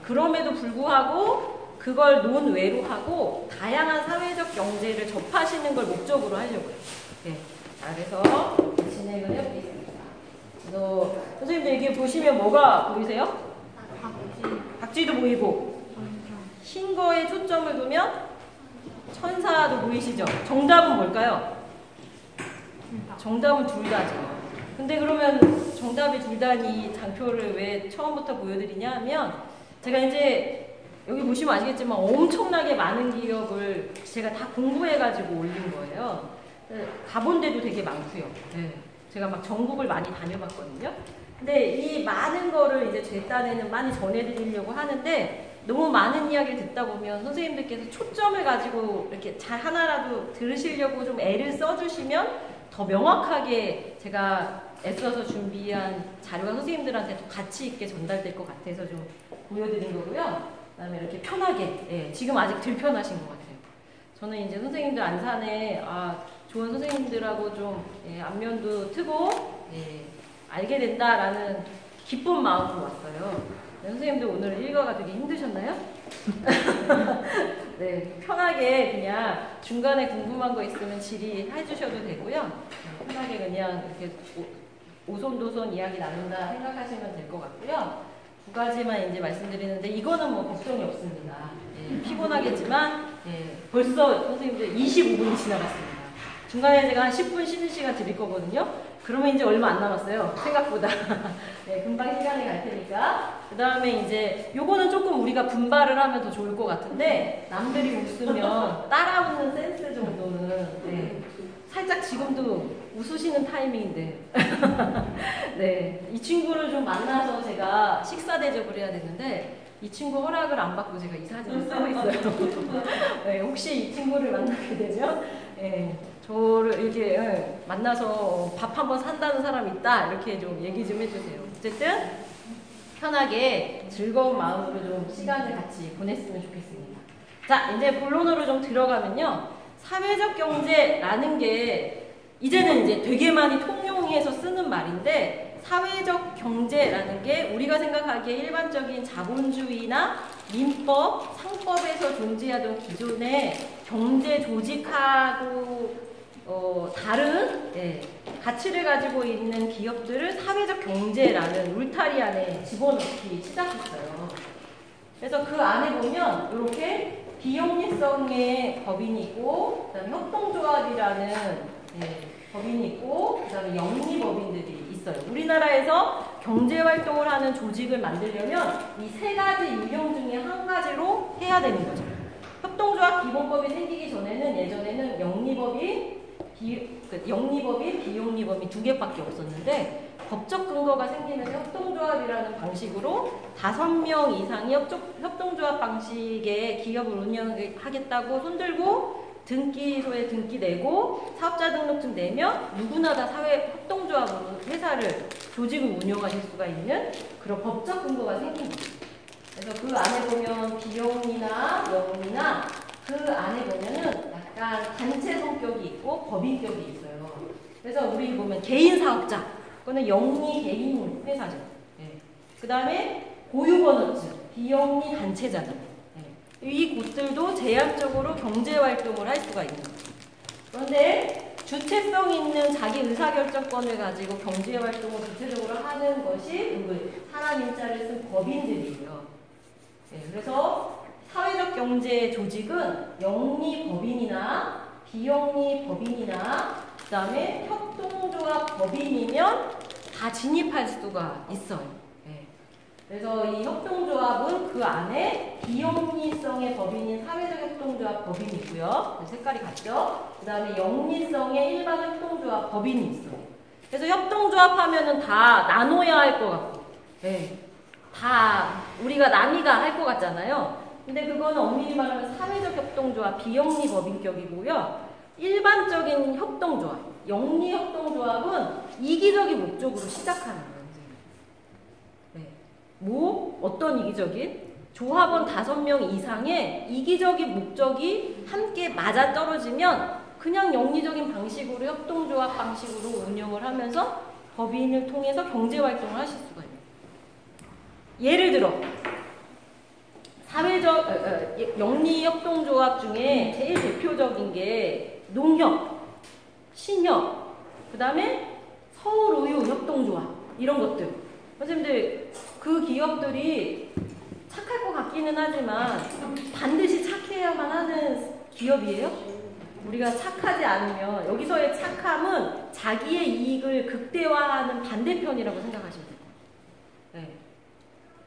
그럼에도 불구하고 그걸 논외로 하고 다양한 사회적 경제를 접하시는 걸 목적으로 하려고요. 네. 자, 그래서 진행을 해보겠습니다. 그래서 선생님들 이게 보시면 뭐가 보이세요? 박쥐도 보이고 흰 거에 초점을 두면 천사도 보이시죠? 정답은 뭘까요? 정답은 둘 다죠. 근데 그러면 정답이 둘 다니 장표를 왜 처음부터 보여드리냐 하면 제가 이제 여기 보시면 아시겠지만 엄청나게 많은 기업을 제가 다 공부해가지고 올린 거예요. 가본 데도 되게 많고요. 네. 제가 막 전국을 많이 다녀봤거든요. 근데 이 많은 거를 이제 제 딴에는 많이 전해드리려고 하는데 너무 많은 이야기를 듣다 보면 선생님들께서 초점을 가지고 이렇게 잘 하나라도 들으시려고 좀 애를 써주시면 더 명확하게 제가 애써서 준비한 자료가 선생님들한테 더 가치 있게 전달될 것 같아서 좀 보여드린 거고요. 그 다음에 이렇게 편하게, 예, 지금 아직 덜 편하신 것 같아요. 저는 이제 선생님들 안산에 좋은 선생님들하고 좀 안면도 트고 알게 된다라는 기쁜 마음으로 왔어요. 선생님들 오늘 일과가 되게 힘드셨나요? 네, 편하게 그냥 중간에 궁금한 거 있으면 질의해 주셔도 되고요. 편하게 그냥 이렇게 오손도손 이야기 나눈다 생각하시면 될 것 같고요. 두 가지만 이제 말씀드리는데 이거는 뭐 걱정이 없습니다. 피곤하겠지만 벌써 선생님들 25분이 지나갔습니다. 중간에 제가 한 10분 쉬는 시간 드릴 거거든요. 그러면 이제 얼마 안 남았어요. 생각보다. 네, 금방 시간이 갈 테니까. 그 다음에 이제 요거는 조금 우리가 분발을 하면 더 좋을 것 같은데 남들이 웃으면 따라 웃는 센스 정도는 살짝 지금도 웃으시는 타이밍인데 네, 이 친구를 좀 만나서 제가 식사 대접을 해야 되는데 이 친구 허락을 안 받고 제가 이 사진을 쓰고 있어요. 네, 혹시 이 친구를 만나게 되면 저를 이렇게 만나서 밥 한번 산다는 사람이 있다 이렇게 좀 얘기 좀 해주세요. 어쨌든 편하게 즐거운 마음으로 좀 시간을 같이 보냈으면 좋겠습니다. 자, 이제 본론으로 좀 들어가면요. 사회적 경제라는 게 이제는 이제 되게 많이 통용해서 쓰는 말인데 사회적 경제라는 게 우리가 생각하기에 일반적인 자본주의나 민법, 상법에서 존재하던 기존의 경제 조직하고 다른 가치를 가지고 있는 기업들을 사회적 경제라는 울타리 안에 집어넣기 시작했어요. 그래서 그 안에 보면 이렇게 비영리성의 법인이 있고 그다음에 협동조합이라는 법인이 있고 그 다음에 영리법인들이 있어요. 우리나라에서 경제활동을 하는 조직을 만들려면 이 세 가지 유형 중에 한 가지로 해야 되는 거죠. 협동조합 기본법이 생기기 전에는 예전에는 영리법인, 비영리법인 두 개밖에 없었는데 법적 근거가 생기면서 협동조합이라는 방식으로 5명 이상이 협동조합 방식의 기업을 운영하겠다고 손들고 등기소에 등기 내고 사업자 등록증 내면 누구나 다 협동조합으로 회사를 조직을 운영하실 수가 있는 그런 법적 근거가 생긴 거죠. 그래서 그 안에 보면 비영리나 영리나 그 안에 보면은 약간 단체 성격이 있고 법인격이 있어요. 그래서 우리 보면 개인 사업자 그거는 영리 개인 회사죠. 그 다음에 고유번호증 비영리 단체자들. 이 곳들도 제한적으로 경제활동을 할 수가 있는 거죠. 그런데 주체성 있는 자기 의사결정권을 가지고 경제활동을 구체적으로 하는 것이 사람 인자를 쓴 법인들이에요. 그래서 사회적 경제 조직은 영리 법인이나 비영리 법인이나 그 다음에 협동조합 법인이면 다 진입할 수가 있어요. 그래서 이 협동조합은 그 안에 비영리성의 법인인 사회적 협동조합 법인이 있고요. 색깔이 같죠? 그 다음에 영리성의 일반 협동조합 법인이 있어요. 그래서 협동조합 하면은 다 나눠야 할 것 같고, 다 우리가 남이가 할 것 같잖아요. 근데 그거는 엄밀히 말하면 사회적 협동조합 비영리 법인격이고요. 일반적인 협동조합, 영리 협동조합은 이기적인 목적으로 시작하는 거예요. 어떤 이기적인? 조합원 5명 이상의 이기적인 목적이 함께 맞아떨어지면 그냥 영리적인 방식으로 협동조합 방식으로 운영을 하면서 법인을 통해서 경제활동을 하실 수가 있어요. 예를 들어 사회적 영리협동조합 중에 제일 대표적인 게 농협, 신협, 그 다음에 서울우유협동조합 이런 것들. 선생님들 그 기업들이 착할 것 같기는 하지만 반드시 착해야만 하는 기업이에요? 우리가 착하지 않으면 여기서의 착함은 자기의 이익을 극대화하는 반대편이라고 생각하시면 돼요. 네.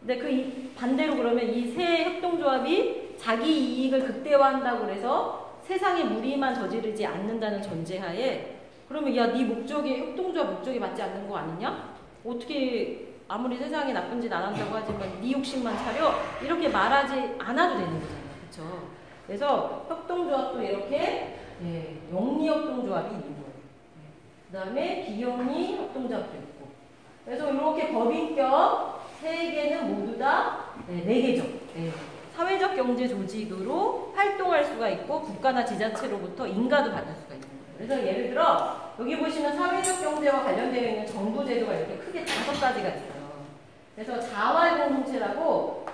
근데 그 반대로 그러면 이 세 협동조합이 자기 이익을 극대화한다고 해서 세상에 무리만 저지르지 않는다는 전제하에 그러면 야, 네 목적이 협동조합 목적이 맞지 않는 거 아니냐? 어떻게 아무리 세상에 나쁜 짓 안 한다고 하지만 네 욕심만 차려? 이렇게 말하지 않아도 되는 거잖아요. 그렇죠? 그래서 협동조합도 이렇게 영리협동조합이 있는 거예요. 그 다음에 비영리 협동조합도 있고. 그래서 이렇게 법인격 3개는 모두 다 4개죠. 사회적 경제 조직으로 활동할 수가 있고 국가나 지자체로부터 인가도 받을 수가 있는 거예요. 그래서 예를 들어 여기 보시면 사회적 경제와 관련되어 있는 정부 제도가 이렇게 크게 5가지가 있어요. 그래서 자활공동체라고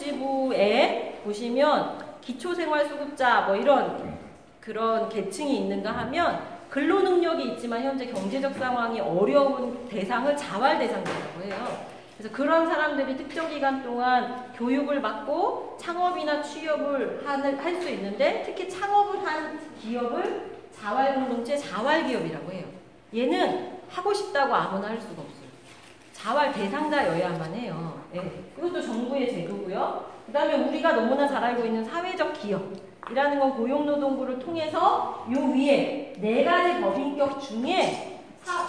보건복지부에 보시면 기초생활수급자 뭐 이런 그런 계층이 있는가 하면 근로능력이 있지만 현재 경제적 상황이 어려운 대상을 자활대상자라고 해요. 그래서 그런 사람들이 특정 기간 동안 교육을 받고 창업이나 취업을 할 수 있는데 특히 창업을 한 기업을 자활공동체 자활기업이라고 해요. 얘는 하고 싶다고 아무나 할 수가 없어요. 자활 대상자여야만 해요. 이것도 정부의 제도고요. 그 다음에 우리가 너무나 잘 알고 있는 사회적 기업이라는 건 고용노동부를 통해서 요 위에 4가지 법인격 중에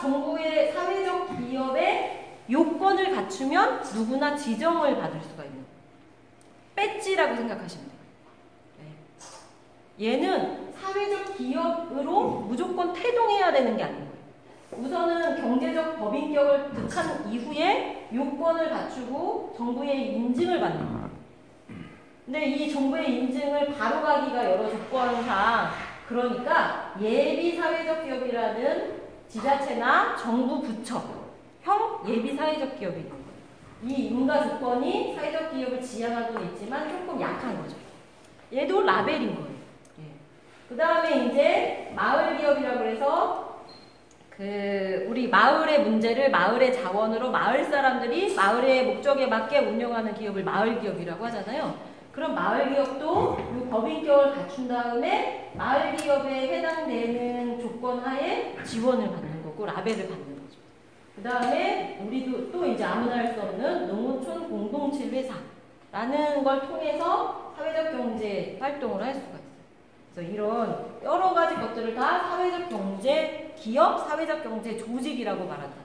정부의 사회적 기업의 요건을 갖추면 누구나 지정을 받을 수가 있는 배지라고 생각하시면 돼요. 얘는 사회적 기업으로 무조건 태동해야 되는 게 아닌 거예요. 우선은 경제적 법인격을 득한 이후에 요건을 갖추고 정부의 인증을 받는 거예요. 근데 이 정부의 인증을 바로 가기가 여러 조건상 그러니까 예비 사회적 기업이라는 지자체나 정부 부처형 예비 사회적 기업이 있는 거예요. 이 인가 조건이 사회적 기업을 지향하고는 있지만 조금 약한 거죠. 얘도 라벨인 거예요. 그 다음에 이제 마을 기업이라고 해서 우리 마을의 문제를 마을의 자원으로 마을 사람들이 마을의 목적에 맞게 운영하는 기업을 마을 기업이라고 하잖아요. 그럼 마을 기업도 이 법인격을 갖춘 다음에 마을 기업에 해당되는 조건 하에 지원을 받는 거고 라벨을 받는 거죠. 그 다음에 우리도 또 이제 아무나 할 수 없는 농어촌 공동체 회사라는 걸 통해서 사회적 경제 활동을 할 수가 있어요. 그래서 이런 여러 가지 것들을 다 사회적 경제 기업, 사회적 경제 조직이라고 말한다.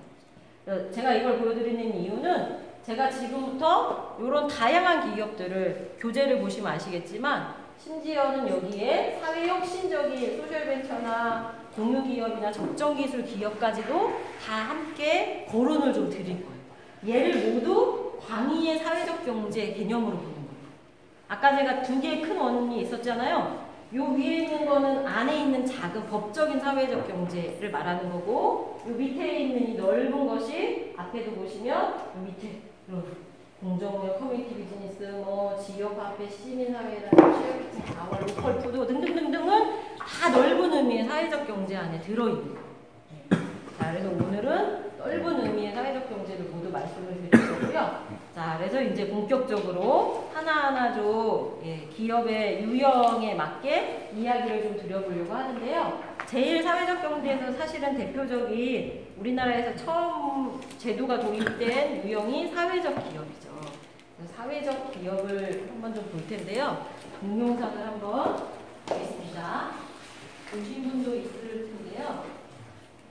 제가 이걸 보여드리는 이유는 제가 지금부터 이런 다양한 기업들을 교재를 보시면 아시겠지만 심지어는 여기에 사회혁신적인 소셜벤처나 공유기업이나 적정기술 기업까지도 다 함께 거론을 좀 드릴 거예요. 얘를 모두 광의의 사회적 경제 개념으로 보는 거예요. 아까 제가 2개의 큰 원이 있었잖아요. 요 위에 있는 거는 안에 있는 작은 법적인 사회적 경제를 말하는 거고 요 밑에 있는 이 넓은 것이 앞에도 보시면 요 밑에 공정무역, 커뮤니티 비즈니스, 뭐 지역화폐, 시민사회라는 취업기능, 자원, 로컬 푸드 등등등등은 다 넓은 의미의 사회적 경제 안에 들어있는 거예요. 자, 그래서 오늘은 넓은 의미의 사회적 경제를 모두 말씀을 드릴 거고요. 자, 그래서 이제 본격적으로 하나하나 좀 기업의 유형에 맞게 이야기를 좀 드려보려고 하는데요. 제일 사회적 경제에서 사실은 대표적인 우리나라에서 처음 제도가 도입된 유형이 사회적 기업이죠. 사회적 기업을 한번 좀 볼 텐데요. 동영상을 한번 보겠습니다. 보신 분도 있을 텐데요.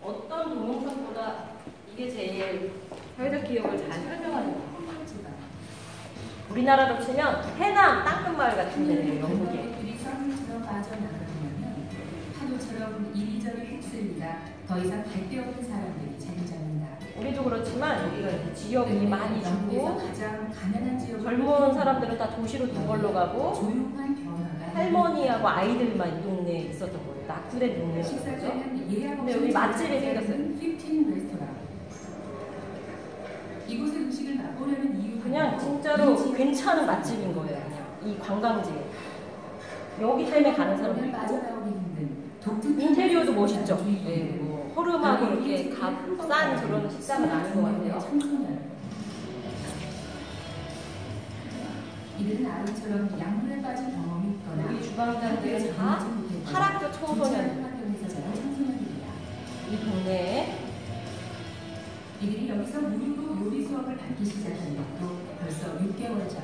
어떤 동영상보다 이게 제일 사회적 기업을 잘 설명하는 것 같아요. 우리나라로 치면 해남 땅끝마을 같은 데예요. 영국에. 성 빠져나가려면 파도처럼 이리저리 휩쓸리다 더 이상 갈 데 없는 사람들이 자리 잡는다. 우리도 그렇지만 여기가 이제 지역이 많이 죽고 가장 가난한 지역 젊은 사람들은 다 도시로 동걸로 가고 조용한 변화가 할머니하고 아이들만 이 동네에 있었던 거예요. 낙후된 동네였죠. 근데 여기 맛집이 생겼어요. 15 레스토랑. 이곳의 음식을 맛보려는 이유가 그냥 진짜로 괜찮은 맛집인 거예요. 그냥. 이 관광지 여기 때문에 가는 사람도 있고 빠져나오기 힘든 인테리어도 멋있죠. 네, 뭐 허름하고 이렇게 값싼 그런 식당은 아닌 것 같아요. 이들은 아름처럼 약물에 빠진 경험이 있거나 여기 주방장들은 다 타락교 청소년. 환경에서 자란 청소년들이다. 이 동네에 이들이 여기서 무료로 요리 수업을 받기 시작한 것도 벌써 6개월 전.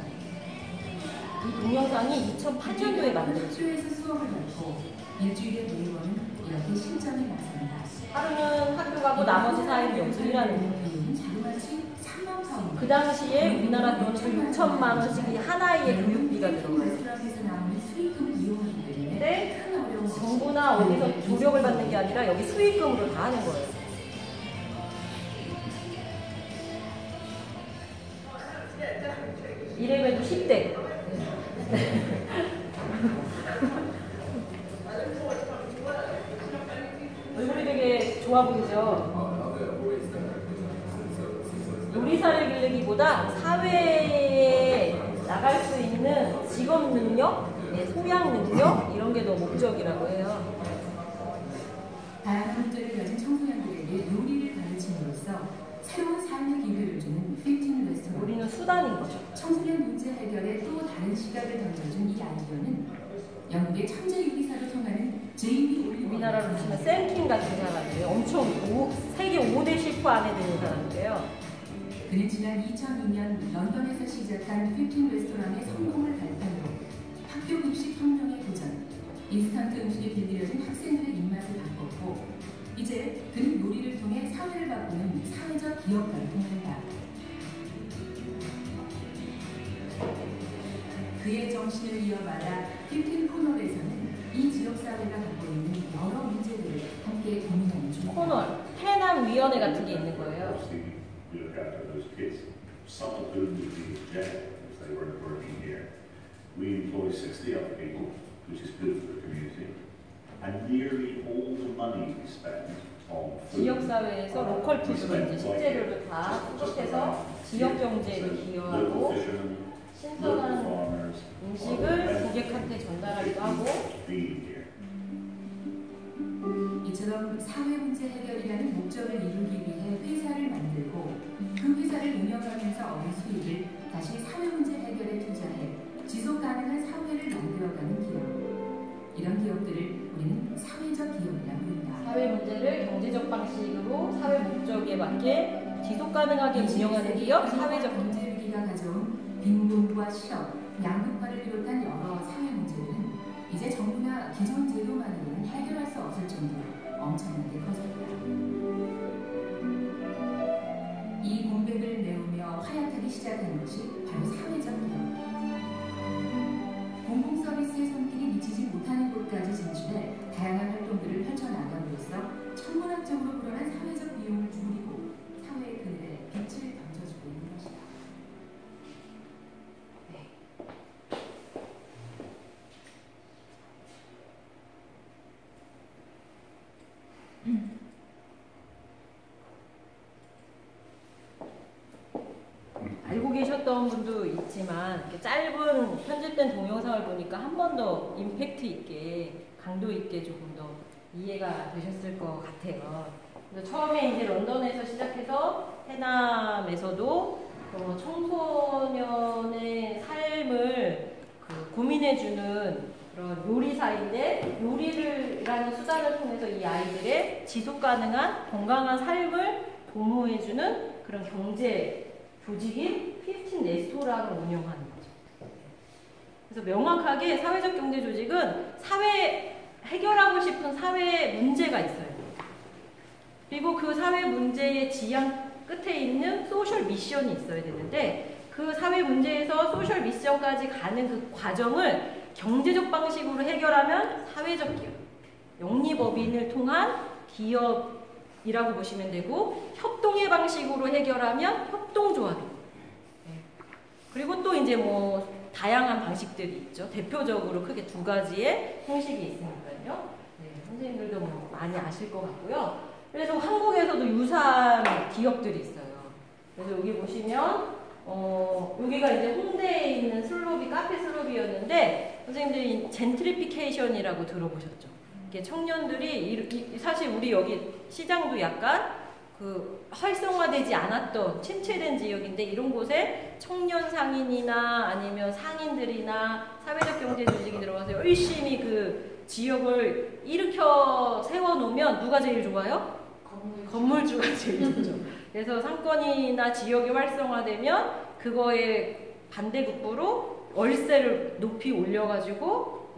이 동영상이 2008년도에 만들었죠. 학교에서 수업을 받고 일주일에 4번은 이렇게 실전에 나선다. 하루는 학교 가고 나머지 4일 연습이라는 거예요. 비용은 자그마치 3만 파운드. 그 당시에 우리나라 돈으로 6천만 원씩이 한 아이의 교육비가 들어가요. 레스토랑에서 나오는 수익금 비용이기 때문에 큰 어려움 없이 정부나 어디서 조력을 받는 게 아니라 여기 수익금으로 다 하는 거예요. 이래봬도 10대. 얼굴이 되게 좋아 보이죠? 요리사를 기르기보다 사회에 나갈 수 있는 직업 능력, 소양 능력 이런 게 더 목적이라고 해요. 다양한 문제를 가진 청소년들에게 요리를 가르침으로써 새로운 삶의 기회를 주는 15 레스토랑. 요리는 수단인 거죠. 청소년 문제 해결에 또 다른 시각을 던져준 이 아이디어는 영국의 천재 요리사로 통하는 제이미 올리버. 우리나라로 보시면 샘킹 같은 사람이에요. 엄청 세계 5대 셰프 안에 드는 사람인데요. 그는 지난 2002년 런던에서 시작한 15 레스토랑의 성공을 발판으로 학교 급식 혁명에 도전, 인스턴트 음식에 길들여진 학생들의 입맛을 바꿨고 이제 그는 요리를 통해 사회를 바꾸는 사회적 기업가를 통한다. 그의 정신을 이어받아 15 코널에서는 이 지역사회가 갖고 있는 여러 문제들을 함께 고민하는 중입니다. 코널, 해남위원회 같은 게 있는 거예요. We look after those kids. Some of whom would be in jail if they weren't working here. We employ 60 other people, which is good for the community. And nearly all the money we spend on food. 지역사회에서 로컬 푸드로 이제 식재료를 다 수급해서 지역 경제에 기여하고 신선한 음식을 고객한테 전달하기도 하고. 이처럼 사회 문제 해결이라는 목적을 이루기 위해 회사를 만들고 그 회사를 운영하면서 얻은 수익을 다시 사회 문제 해결에 투자해 지속 가능한 사회를 만들어가는 기업. 이런 기업들을 우리는 사회적 기업이라고 부른다. 사회 문제를 경제적 방식으로 사회 목적에 맞게 지속 가능하게 운영하는 기업, 사회적 기업. 경제 위기가 가져온 빈곤과 실업, 양극화를 비롯한 여러 사회 문제들은 이제 정부나 기존 제도만으로는 해결할 수 없을 정도로 엄청나게 커졌다. 이 공백을 메우며 활약하기 시작한 것이 바로 사회적 기업. 공공서비스의 손길이 미치지 못하는 곳까지 진출해 다양한 활동들을 펼쳐나감으로써 천문학적으로 불어난 사회적 비용을 줄이고 사회의 그늘에 빛을 던져주고 있는 것이다. 알고 계셨던 분도 있지만 이렇게 짧은 편집된 동영상을 보니까 한 번 더 임팩트 있게 강도 있게 조금 더 이해가 되셨을 것 같아요. 그래서 처음에 이제 런던에서 시작해서 해남에서도 청소년의 삶을 고민해주는 그런 요리사인데 요리라는 수단을 통해서 이 아이들의 지속 가능한 건강한 삶을 도모해주는 그런 경제 조직인 15 레스토랑을 운영하는 거죠. 그래서 명확하게 사회적 경제 조직은 해결하고 싶은 사회 문제가 있어요. 그리고 그 사회 문제의 지향 끝에 있는 소셜 미션이 있어야 되는데 그 사회 문제에서 소셜 미션까지 가는 그 과정을 경제적 방식으로 해결하면 사회적 기업, 영리법인을 통한 기업이라고 보시면 되고 협동의 방식으로 해결하면 협동조합. 그리고 또 이제 뭐 다양한 방식들이 있죠. 대표적으로 크게 두 가지의 형식이 있으니까요. 선생님들도 뭐 많이 아실 것 같고요. 그래서 한국에서도 유사한 기업들이 있어요. 그래서 여기 보시면 여기가 이제 홍대에 있는 슬로비, 카페 슬로비였는데, 선생님들이 젠트리피케이션이라고 들어보셨죠? 이게 청년들이, 사실 우리 여기 시장도 약간 그 활성화되지 않았던 침체된 지역인데, 이런 곳에 청년 상인이나 아니면 상인들이나 사회적 경제 조직이 들어가서 열심히 그 지역을 일으켜 세워놓으면 누가 제일 좋아요? 건물주가 제일 좋죠. 그래서 상권이나 지역이 활성화되면 그거에 반대급부로 월세를 높이 올려가지고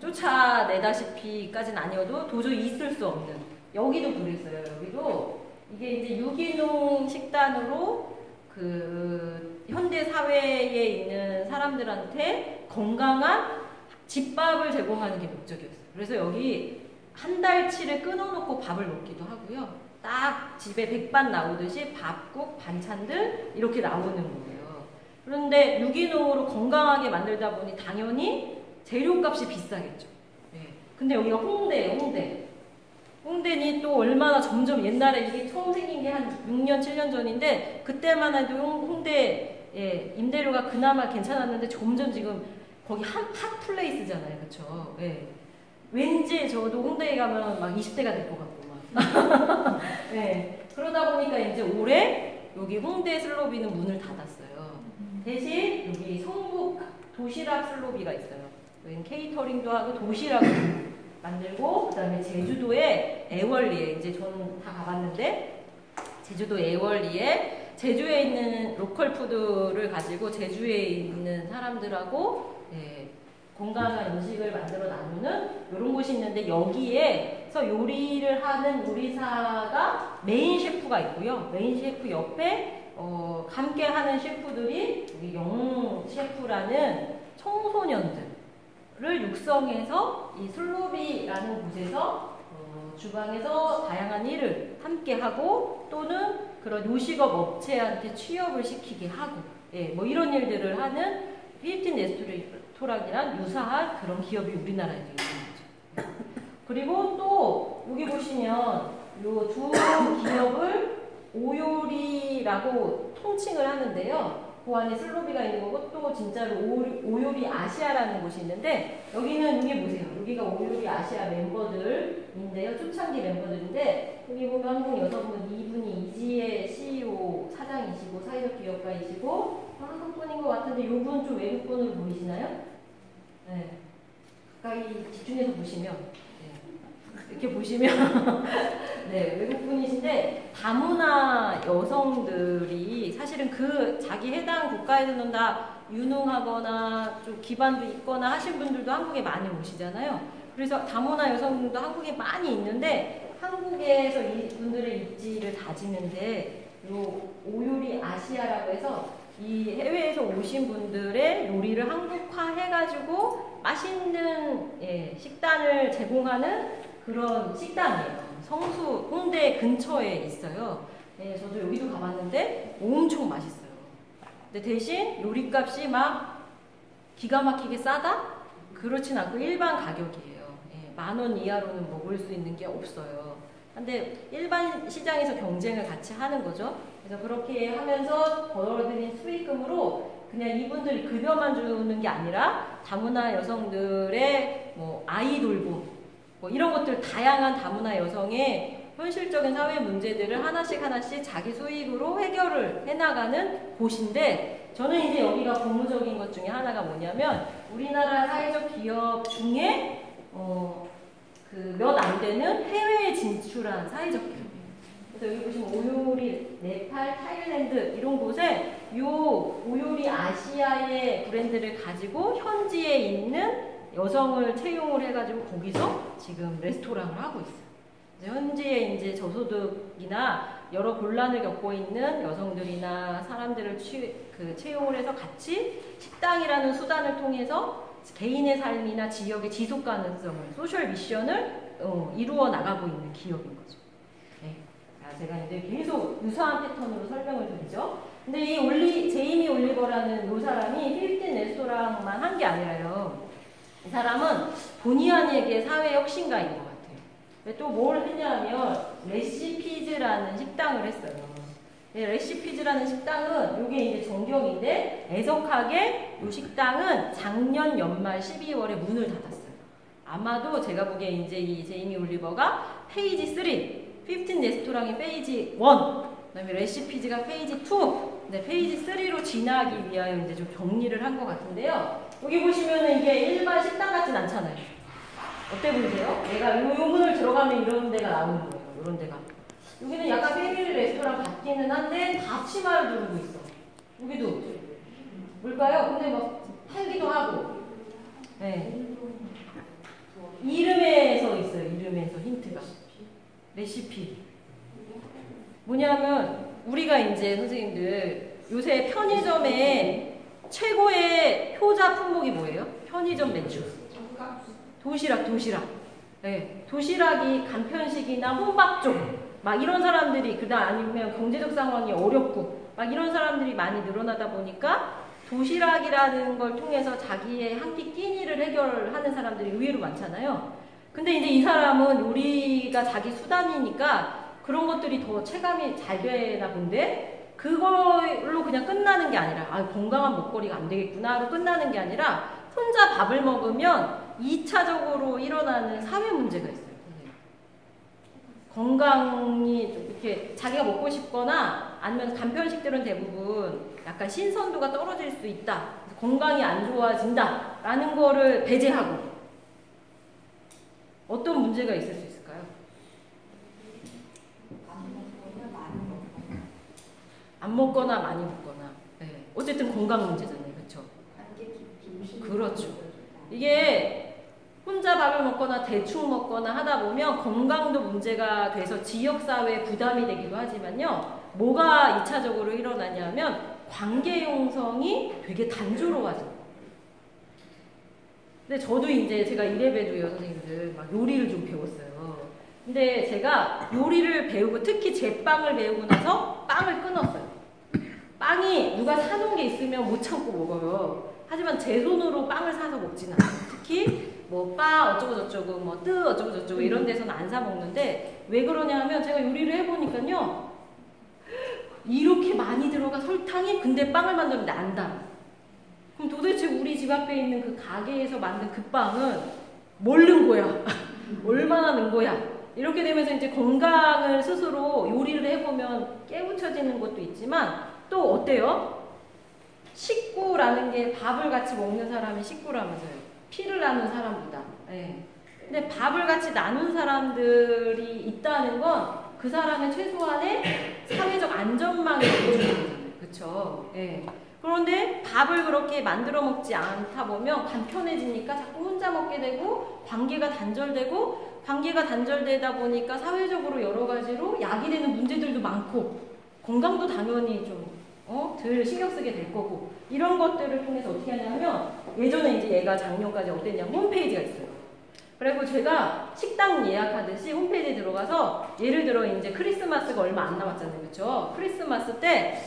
쫓아내다시피까지는 아니어도 도저히 있을 수 없는, 여기도 그랬어요. 여기도 이게 이제 유기농 식단으로 그 현대 사회에 있는 사람들한테 건강한 집밥을 제공하는 게 목적이었어요. 그래서 여기 한 달치를 끊어놓고 밥을 먹기도 하고요. 딱 집에 백반 나오듯이 밥국, 반찬들 이렇게 나오는 거예요. 그런데 유기농으로 건강하게 만들다 보니 당연히 재료값이 비싸겠죠. 네. 근데 여기가 홍대예요, 홍대. 홍대니 또 얼마나 점점, 옛날에 이게 처음 생긴 게 한 6년, 7년 전인데 그때만 해도 홍대 임대료가 그나마 괜찮았는데 점점 지금 거기 핫 플레이스잖아요. 그쵸? 예. 왠지 저도 홍대에 가면 막 20대가 될 것 같고 막. 네. 그러다 보니까 이제 올해 여기 홍대 슬로비는 문을 닫았어요. 대신 여기 성북 도시락 슬로비가 있어요. 여기는 케이터링도 하고 도시락을 만들고, 그 다음에 제주도의 애월리에, 이제 저는 다 가봤는데 제주도 애월리에 제주에 있는 로컬 푸드를 가지고 제주에 있는 사람들하고 건강한 음식을 만들어 나누는 이런 곳이 있는데, 여기에서 요리를 하는 요리사가 메인 셰프가 있고요. 메인 셰프 옆에 함께 하는 셰프들이 여기 영 셰프라는 청소년들을 육성해서 이 슬로비라는 곳에서 주방에서 다양한 일을 함께 하고, 또는 그런 요식업 업체한테 취업을 시키게 하고, 뭐 이런 일들을 하는 필리핀 레스토랑이랑 유사한 그런 기업이 우리나라에도 있는 거죠. 그리고 또 여기 보시면 요 두 기업을 오요리라고 통칭을 하는데요. 그 안에 슬로비가 있는 거고, 또 진짜로 오요리 아시아라는 곳이 있는데, 여기는 여기 보세요. 여기가 오요리 아시아 멤버들인데요. 초창기 멤버들인데, 여기 보면 한국 여성분 이분이 이지의 CEO 사장이시고 사회적 기업가이시고, 한국분인 것 같은데 이분 좀 외국분으로 보이시나요? 네. 가까이 집중해서 보시면, 이렇게 보시면 네, 외국분이신데, 다문화 여성들이 사실은 그 자기 해당 국가에서는 다 유능하거나 좀 기반도 있거나 하신 분들도 한국에 많이 오시잖아요. 그래서 다문화 여성들도 한국에 많이 있는데, 한국에서 이분들의 입지를 다지는데 요 오요리 아시아라고 해서 이 해외에서 오신 분들의 요리를 한국화해가지고 맛있는 식단을 제공하는 그런 식당이에요. 성수 홍대 근처에 있어요. 저도 여기도 가봤는데 엄청 맛있어요. 근데 대신 요리값이 막 기가 막히게 싸다? 그렇진 않고 일반 가격이에요. 10,000원 이하로는 먹을 수 있는 게 없어요. 근데 일반 시장에서 경쟁을 같이 하는 거죠. 그래서 그렇게 하면서 벌어들인 수익금으로 그냥 이분들이 급여만 주는 게 아니라 다문화 여성들의 뭐 아이 돌봄, 뭐 이런 것들, 다양한 다문화 여성의 현실적인 사회 문제들을 하나씩 자기 수익으로 해결을 해나가는 곳인데, 저는 이제 여기가 고무적인 것 중에 하나가 뭐냐면, 우리나라 사회적 기업 중에 그 몇 안 되는 해외에 진출한 사회적 기업이에요. 그래서 여기 보시면 오요리, 네팔, 타일랜드 이런 곳에 요 오요리 아시아의 브랜드를 가지고 현지에 있는 여성을 채용을 해가지고 거기서 지금 레스토랑을 하고 있어요. 현지에 이제 저소득이나 여러 곤란을 겪고 있는 여성들이나 사람들을 채용을 해서 같이 식당이라는 수단을 통해서 개인의 삶이나 지역의 지속 가능성을, 소셜 미션을 이루어 나가고 있는 기업인 거죠. 네. 제가 이제 계속 유사한 패턴으로 설명을 드리죠. 근데 이 제이미 올리버라는 이 사람이 필리핀 레스토랑만 한 게 아니라요. 이 사람은 본의 아니게 사회 혁신가인 것 같아요. 또 뭘 했냐면 레시피즈라는 식당을 했어요. 레시피즈라는 식당은 이게 이제 정경인데 애석하게 이 식당은 작년 연말 12월에 문을 닫았어요. 아마도 제가 보기에 이제 이 제이미 올리버가 페이지 3, 15 레스토랑이 페이지 1, 그다음에 레시피즈가 페이지 2, 네, 페이지 3로 진화하기 위하여 이제 좀 정리를 한 것 같은데요. 여기 보시면은 이게 일반 식당 같진 않잖아요. 어때 보이세요? 얘가 요 문을 들어가면 이런 데가 나오는 거예요. 이런 데가. 여기는 약간 패밀리 레스토랑 같기는 한데 다 치마를 두르고 있어. 여기도 뭘까요? 근데 막 팔기도 하고. 네. 이름에서 있어요. 이름에서 힌트가. 레시피. 뭐냐면 우리가 이제 선생님들 요새 편의점에 최고의 효자 품목이 뭐예요? 편의점 매출. 도시락. 네. 도시락이 간편식이나 혼밥족. 막 이런 사람들이 그다음 아니면 경제적 상황이 어렵고 막 이런 사람들이 많이 늘어나다 보니까 도시락이라는 걸 통해서 자기의 한 끼 끼니를 해결하는 사람들이 의외로 많잖아요. 근데 이제 이 사람은 요리가 자기 수단이니까 그런 것들이 더 체감이 잘 되나 본데 그걸로 그냥 끝나는 게 아니라 건강한 먹거리가 안 되겠구나로 끝나는 게 아니라 혼자 밥을 먹으면 2차적으로 일어나는 사회 문제가 있어요. 건강이 좀 이렇게 자기가 먹고 싶거나 아니면 간편식들은 대부분 약간 신선도가 떨어질 수 있다. 건강이 안 좋아진다. 라는 거를 배제하고 어떤 문제가 있을 수 있을까요? 안 먹거나 많이 먹거나. 네. 어쨌든 건강 문제잖아요. 그렇죠? 그렇죠. 이게 혼자 밥을 먹거나 대충 먹거나 하다 보면 건강도 문제가 돼서 지역사회에 부담이 되기도 하지만요. 뭐가 2차적으로 일어나냐면 관계 형성이 되게 단조로워져요. 근데 저도 이제 제가 이래봬도요 선생님들 막 요리를 좀 배웠어요. 근데 제가 요리를 배우고 특히 제빵을 배우고 나서 빵을 끊었어요. 빵이 누가 사놓은 게 있으면 못 참고 먹어요. 하지만 제 손으로 빵을 사서 먹지는 않아요. 특히 뭐 빠 어쩌고 저쩌고 뭐 뜨 어쩌고 저쩌고 이런 데서는 안 사 먹는데 왜 그러냐면 제가 요리를 해보니까요 이렇게 많이 들어가 설탕이 근데 빵을 만드는데 안 달. 그럼 도대체 우리 집 앞에 있는 그 가게에서 만든 그 빵은 뭘 넣은 거야? 얼마나 넣은 거야? 이렇게 되면서 이제 건강을 스스로 요리를 해보면 깨우쳐지는 것도 있지만 또 어때요? 식구라는 게 밥을 같이 먹는 사람이 식구라면서요. 피를 나눈 사람보다. 네. 근데 밥을 같이 나눈 사람들이 있다는 건 그 사람의 최소한의 사회적 안전망이 되어주는 거잖아요. 그쵸? 네. 그런데 밥을 그렇게 만들어 먹지 않다 보면 간편해지니까 자꾸 혼자 먹게 되고 관계가 단절되다 보니까 사회적으로 여러 가지로 야기되는 문제들도 많고 건강도 당연히 좀 덜 신경 쓰게 될 거고 이런 것들을 통해서 어떻게 하냐면 예전에 이제 얘가 작년까지 어땠냐면 홈페이지가 있어요. 그리고 제가 식당 예약하듯이 홈페이지에 들어가서 예를 들어 이제 크리스마스가 얼마 안 남았잖아요. 그쵸? 크리스마스 때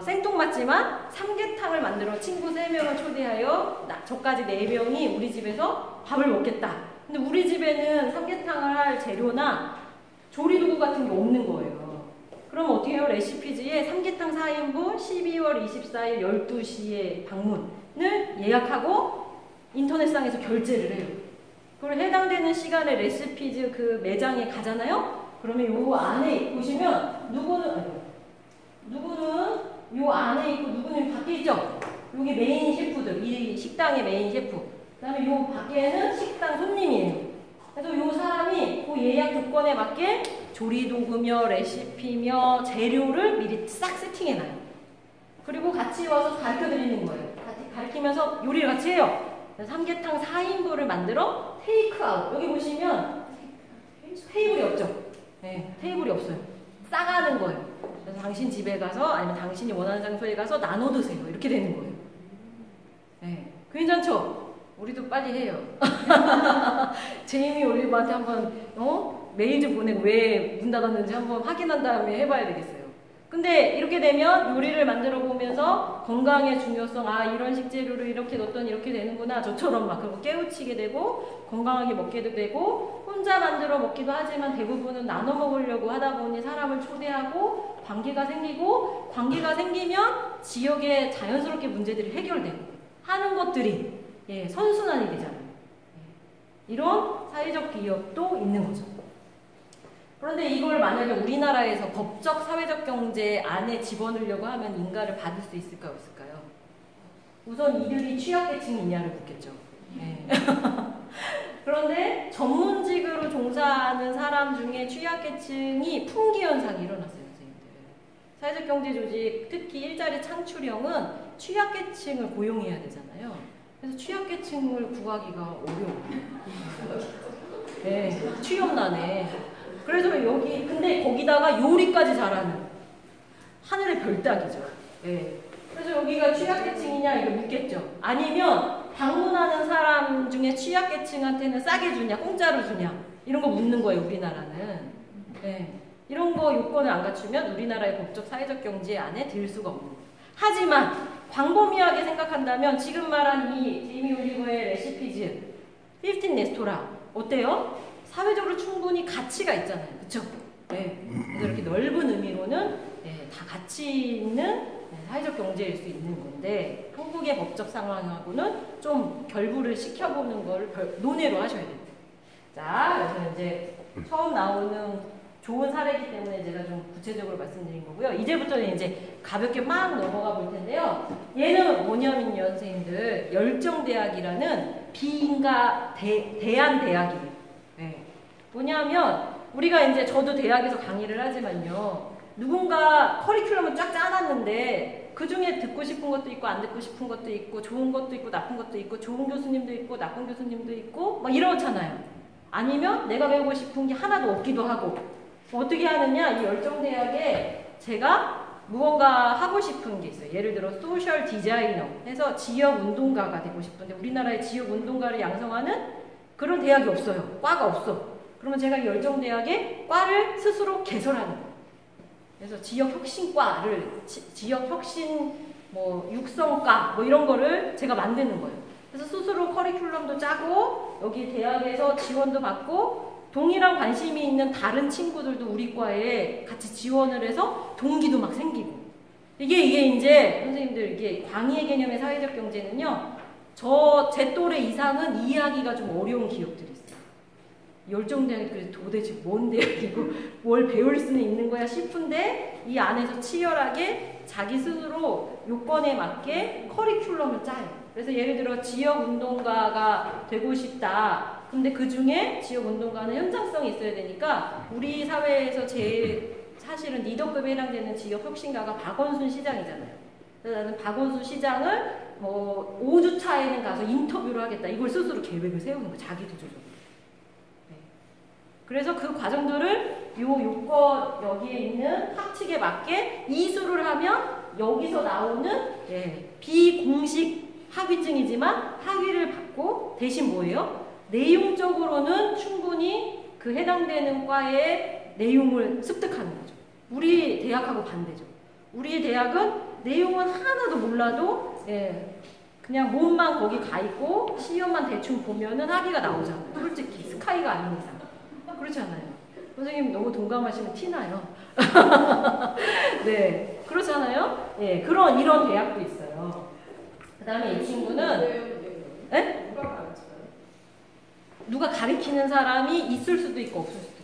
생뚱맞지만 삼계탕을 만들어 친구 3명을 초대하여 저까지 4명이 우리 집에서 밥을 먹겠다. 근데 우리 집에는 삼계탕을 할 재료나 조리도구 같은 게 없는 거예요. 그럼 어떻게 해요? 레시피즈에 삼계탕 4인분 12월 24일 12시에 방문을 예약하고 인터넷상에서 결제를 해요. 그리고 해당되는 시간에 레시피즈 그 매장에 가잖아요? 그러면 요 안에 보시면 누구는 요 안에 있고 누구는 밖에 있죠? 요게 메인 셰프들, 이 식당의 메인 셰프. 그 다음에 요 밖에는 식당 손님이에요. 그래서 요 사람이 그 예약 조건에 맞게 조리도구며 레시피며 재료를 미리 싹 세팅해놔요. 그리고 같이 와서 가르쳐드리는 거예요. 가르치면서 요리를 같이 해요. 삼계탕 4인분을 만들어 테이크아웃. 여기 보시면 테이블이 없죠? 네, 테이블이 없어요. 싸가는 거예요. 그래서 당신 집에 가서 아니면 당신이 원하는 장소에 가서 나눠 드세요. 이렇게 되는 거예요. 네, 괜찮죠? 우리도 빨리 해요. 제이미 올리버한테 한번 메일 좀 보내고 왜 문 닫았는지 한번 확인한 다음에 해봐야 되겠어요. 근데 이렇게 되면 요리를 만들어 보면서 건강의 중요성, 아 이런 식재료를 이렇게 넣었더니 이렇게 되는구나, 저처럼 막 그거 깨우치게 되고 건강하게 먹게도 되고, 혼자 만들어 먹기도 하지만 대부분은 나눠 먹으려고 하다 보니 사람을 초대하고 관계가 생기고, 관계가 생기면 지역에 자연스럽게 문제들이 해결되고 하는 것들이 선순환이 되잖아요. 이런 사회적 기업도 있는 거죠. 그런데 이걸 만약에 우리나라에서 법적 사회적 경제 안에 집어넣으려고 하면 인가를 받을 수 있을까요, 없을까요? 우선 이들이 취약계층이냐를 묻겠죠. 네. 그런데 전문직으로 종사하는 사람 중에 취약계층이 풍기현상이 일어났어요, 선생님들. 사회적 경제 조직, 특히 일자리 창출형은 취약계층을 고용해야 되잖아요. 그래서 취약계층을 구하기가 어려워요. 네, 취업난에. 그래서 여기, 근데 거기다가 요리까지 잘하는 하늘의 별따기죠. 예. 그래서 여기가 취약계층이냐 이거 묻겠죠. 아니면 방문하는 사람 중에 취약계층한테는 싸게 주냐, 공짜로 주냐 이런 거 묻는 거예요, 우리나라는. 예. 이런 거 요건을 안 갖추면 우리나라의 법적 사회적 경제 안에 들 수가 없는 거예요. 하지만 광범위하게 생각한다면 지금 말한 이 제이미 올리버의 레시피즈, 15 레스토랑 어때요? 사회적으로 충분히 가치가 있잖아요. 그쵸? 네. 그래서 이렇게 넓은 의미로는 다 가치 있는 사회적 경제일 수 있는 건데, 한국의 법적 상황하고는 좀 결부를 시켜보는 걸 논의로 하셔야 돼요. 자, 여기서 이제 처음 나오는 좋은 사례이기 때문에 제가 좀 구체적으로 말씀드린 거고요. 이제부터는 이제 가볍게 막 넘어가 볼 텐데요. 얘는 뭐냐면요, 선생님들. 열정대학이라는 비인가 대안대학이에요. 네. 뭐냐면 우리가 이제 저도 대학에서 강의를 하지만요, 누군가 커리큘럼을 쫙 짜놨는데 그 중에 듣고 싶은 것도 있고 안 듣고 싶은 것도 있고 좋은 것도 있고 나쁜 것도 있고 좋은 교수님도 있고 나쁜 교수님도 있고 막 이렇잖아요. 아니면 내가 배우고 싶은 게 하나도 없기도 하고. 어떻게 하느냐, 이 열정대학에 제가 무언가 하고 싶은 게 있어요. 예를 들어 소셜 디자이너 해서 지역 운동가가 되고 싶은데 우리나라에 지역 운동가를 양성하는 그런 대학이 없어요. 과가 없어. 그러면 제가 열정대학에 과를 스스로 개설하는 거예요. 그래서 지역혁신과를, 지역혁신 뭐 육성과 뭐 이런 거를 제가 만드는 거예요. 그래서 스스로 커리큘럼도 짜고 여기 대학에서 지원도 받고 동일한 관심이 있는 다른 친구들도 우리 과에 같이 지원을 해서 동기도 막 생기고. 이게 이제 선생님들, 이게 광의의 개념의 사회적 경제는요, 제 또래 이상은 이해하기가 좀 어려운 기업들이 있어요. 열정대학이 그래서 도대체 뭔 대학이고 뭘 배울 수는 있는 거야 싶은데, 이 안에서 치열하게 자기 스스로 요건에 맞게 커리큘럼을 짜요. 그래서 예를 들어 지역운동가가 되고 싶다. 근데 그 중에 지역운동가는 현장성이 있어야 되니까 우리 사회에서 제일 사실은 리더급에 해당되는 지역혁신가가 박원순 시장이잖아요. 그래서 나는 박원순 시장을 뭐 5주차에는 가서 인터뷰를 하겠다. 이걸 스스로 계획을 세우는 거예요. 자기도 조절로. 네. 그래서 그 과정들을 요건 여기에 있는 합칙에 맞게 이수를 하면 여기서 나오는 비공식 학위증이지만 학위를 받고 대신 뭐예요? 내용적으로는 충분히 그 해당되는 과의 내용을 습득하는 거죠. 우리 대학하고 반대죠. 우리 대학은 내용은 하나도 몰라도 그냥 몸만 거기 가 있고 시험만 대충 보면은 학위가 나오잖아요. 솔직히 스카이가 아닌 이상. 그렇지 않아요? 선생님 너무 동감하시면 티나요. 네, 그렇잖아요. 예, 이런 대학도 있어요. 그 다음에 이 친구는 누가 가르치는 사람이 있을 수도 있고 없을 수도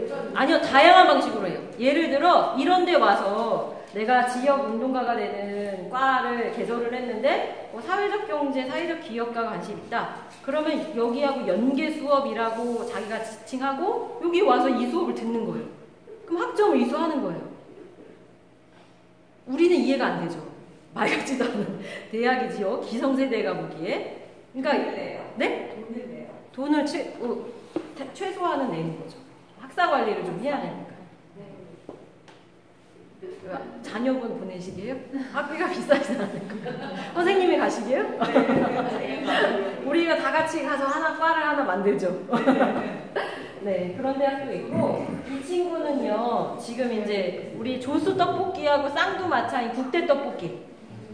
있어요. 아니요, 다양한 방식으로 해요. 예를 들어 이런 데 와서 내가 지역 운동가가 되는 과를 개설을 했는데 사회적 경제, 사회적 기업과 관심 있다. 그러면 여기하고 연계 수업이라고 자기가 지칭하고 여기 와서 이 수업을 듣는 거예요. 그럼 학점을 이수하는 거예요. 우리는 이해가 안 되죠. 말 같지도 않은 대학이지요. 기성세대가 보기에. 그러니까 네? 돈을 최소화는 내는 거죠. 학사 관리를 좀 해야 되니까. 자녀분 보내시게요? 학비가 비싸지 않을까? 선생님이 가시게요? 우리가 다 같이 가서 과를 하나 만들죠. 네, 그런 대학도 있고, 이 친구는요, 지금 이제 우리 조수 떡볶이하고 쌍두마차인 국대 떡볶이.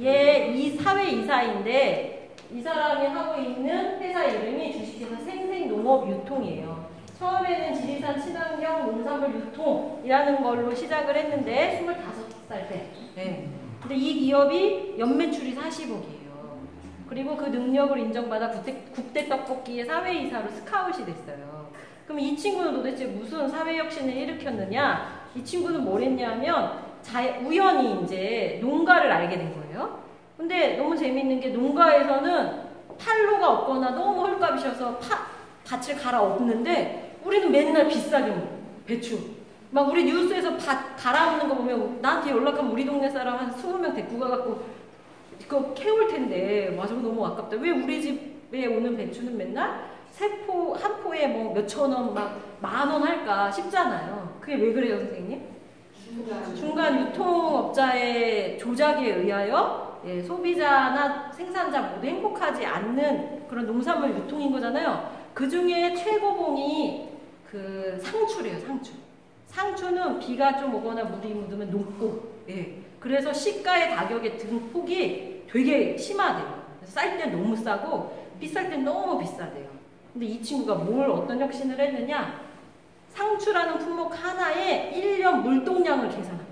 얘 이 사회 이사인데, 이 사람이 하고 있는 회사 이름이 주식회사 생생농업유통이에요. 처음에는 지리산 친환경 농산물 유통이라는 걸로 시작을 했는데, 25살 때. 네. 근데 이 기업이 연매출이 40억이에요. 그리고 그 능력을 인정받아 국대 떡볶이의 사회이사로 스카웃이 됐어요. 그럼 이 친구는 도대체 무슨 사회혁신을 일으켰느냐? 이 친구는 뭘 했냐면 우연히 이제 농가를 알게 된 거예요. 근데 너무 재밌는 게 농가에서는 판로가 없거나 너무 헐값이셔서 밭을 갈아엎는데 우리는 맨날 비싸게 먹어. 배추. 막 우리 뉴스에서 밭 갈아엎는 거 보면 나한테 연락하면 우리 동네 사람 한 20명 데리고 가갖고 그거 캐올 텐데 맞아 너무 아깝다. 왜 우리 집에 오는 배추는 맨날 한 포에 뭐 몇천 원 막 10,000원 할까 싶잖아요. 그게 왜 그래요 선생님? 중간 유통업자의 조작에 의하여 예, 소비자나 생산자 모두 행복하지 않는 그런 농산물 유통인 거잖아요. 그 중에 최고봉이 그 상추래요. 상추는 비가 좀 오거나 물이 묻으면 녹고 예. 그래서 시가의 가격의 등폭이 되게 심하대요. 쌀 땐 너무 싸고 비쌀 땐 너무 비싸대요. 근데 이 친구가 어떤 혁신을 했느냐? 상추라는 품목 하나에 1년 물동량을 계산합니다.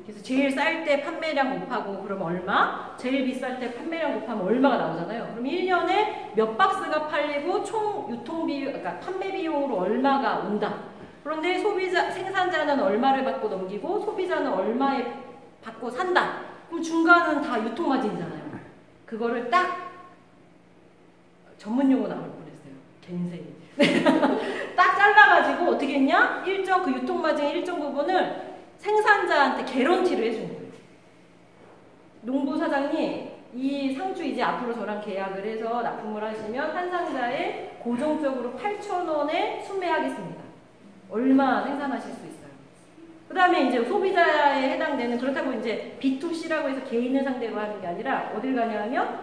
그래서 제일 쌀 때 판매량 곱하고 그럼 얼마? 제일 비쌀 때 판매량 곱하면 얼마가 나오잖아요. 그럼 1년에 몇 박스가 팔리고 총 유통비용, 그러니까 판매 비용으로 얼마가 온다. 그런데 생산자는 얼마를 받고 넘기고 소비자는 얼마에 받고 산다. 그럼 중간은 다 유통마진이잖아요. 그거를 딱 전문용어 나올 뻔했어요. 갠생이. 딱 잘라가지고 어떻게 했냐? 그 유통마진의 일정 부분을 생산자한테 개런티를 해준 거예요. 농부 사장님, 이 상추 이제 앞으로 저랑 계약을 해서 납품을 하시면 한 상자에 고정적으로 8,000원에 수매하겠습니다. 얼마 생산하실 수 있어요. 그 다음에 이제 소비자에 해당되는, 그렇다고 이제 B2C라고 해서 개인을 상대로 하는 게 아니라 어딜 가냐 하면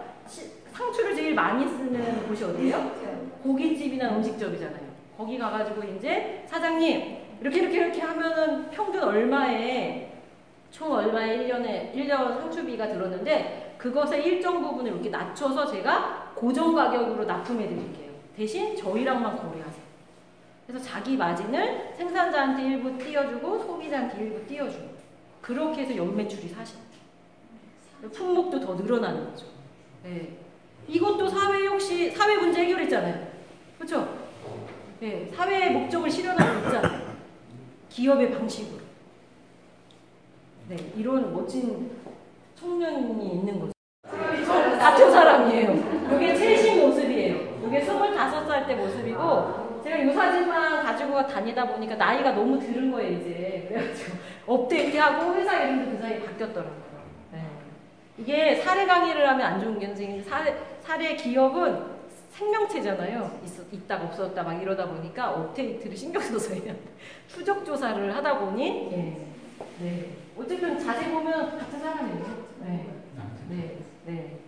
상추를 제일 많이 쓰는 곳이 어디예요? 고깃집이나 음식점이잖아요. 거기 가가지고 이제 사장님 이렇게 하면은 평균 총 얼마에 1년 상추비가 들었는데 그것의 일정 부분을 이렇게 낮춰서 제가 고정 가격으로 납품해 드릴게요. 대신 저희랑만 거래하세요. 그래서 자기 마진을 생산자한테 일부 띄워주고 소비자한테 일부 띄워주고 그렇게 해서 연매출이 40. 품목도 더 늘어나는 거죠. 네. 이것도 사회 문제 해결했잖아요. 그렇죠? 네. 사회의 목적을 실현하고 있잖아요. 기업의 방식으로. 네. 이런 멋진 청년이 있는 거죠. 같은 사람이에요. 이게 최신 모습이에요. 이게 25살 때 모습이고 제가 이 사진만 가지고 다니다 보니까 나이가 너무 들은 거예요, 이제. 그래가지고 업데이트하고 회사 이름도 그 사이에 바뀌었더라고요. 네. 이게 사례 강의를 하면 안 좋은 게 선생님, 사례 기업은 생명체잖아요. 있다가 없었다 막 이러다 보니까 업데이트를 신경 써서 해야 돼. 추적 조사를 하다 보니, 네. 네. 어쨌든 자세히 보면 같은 사람이에요. 네. 네. 네.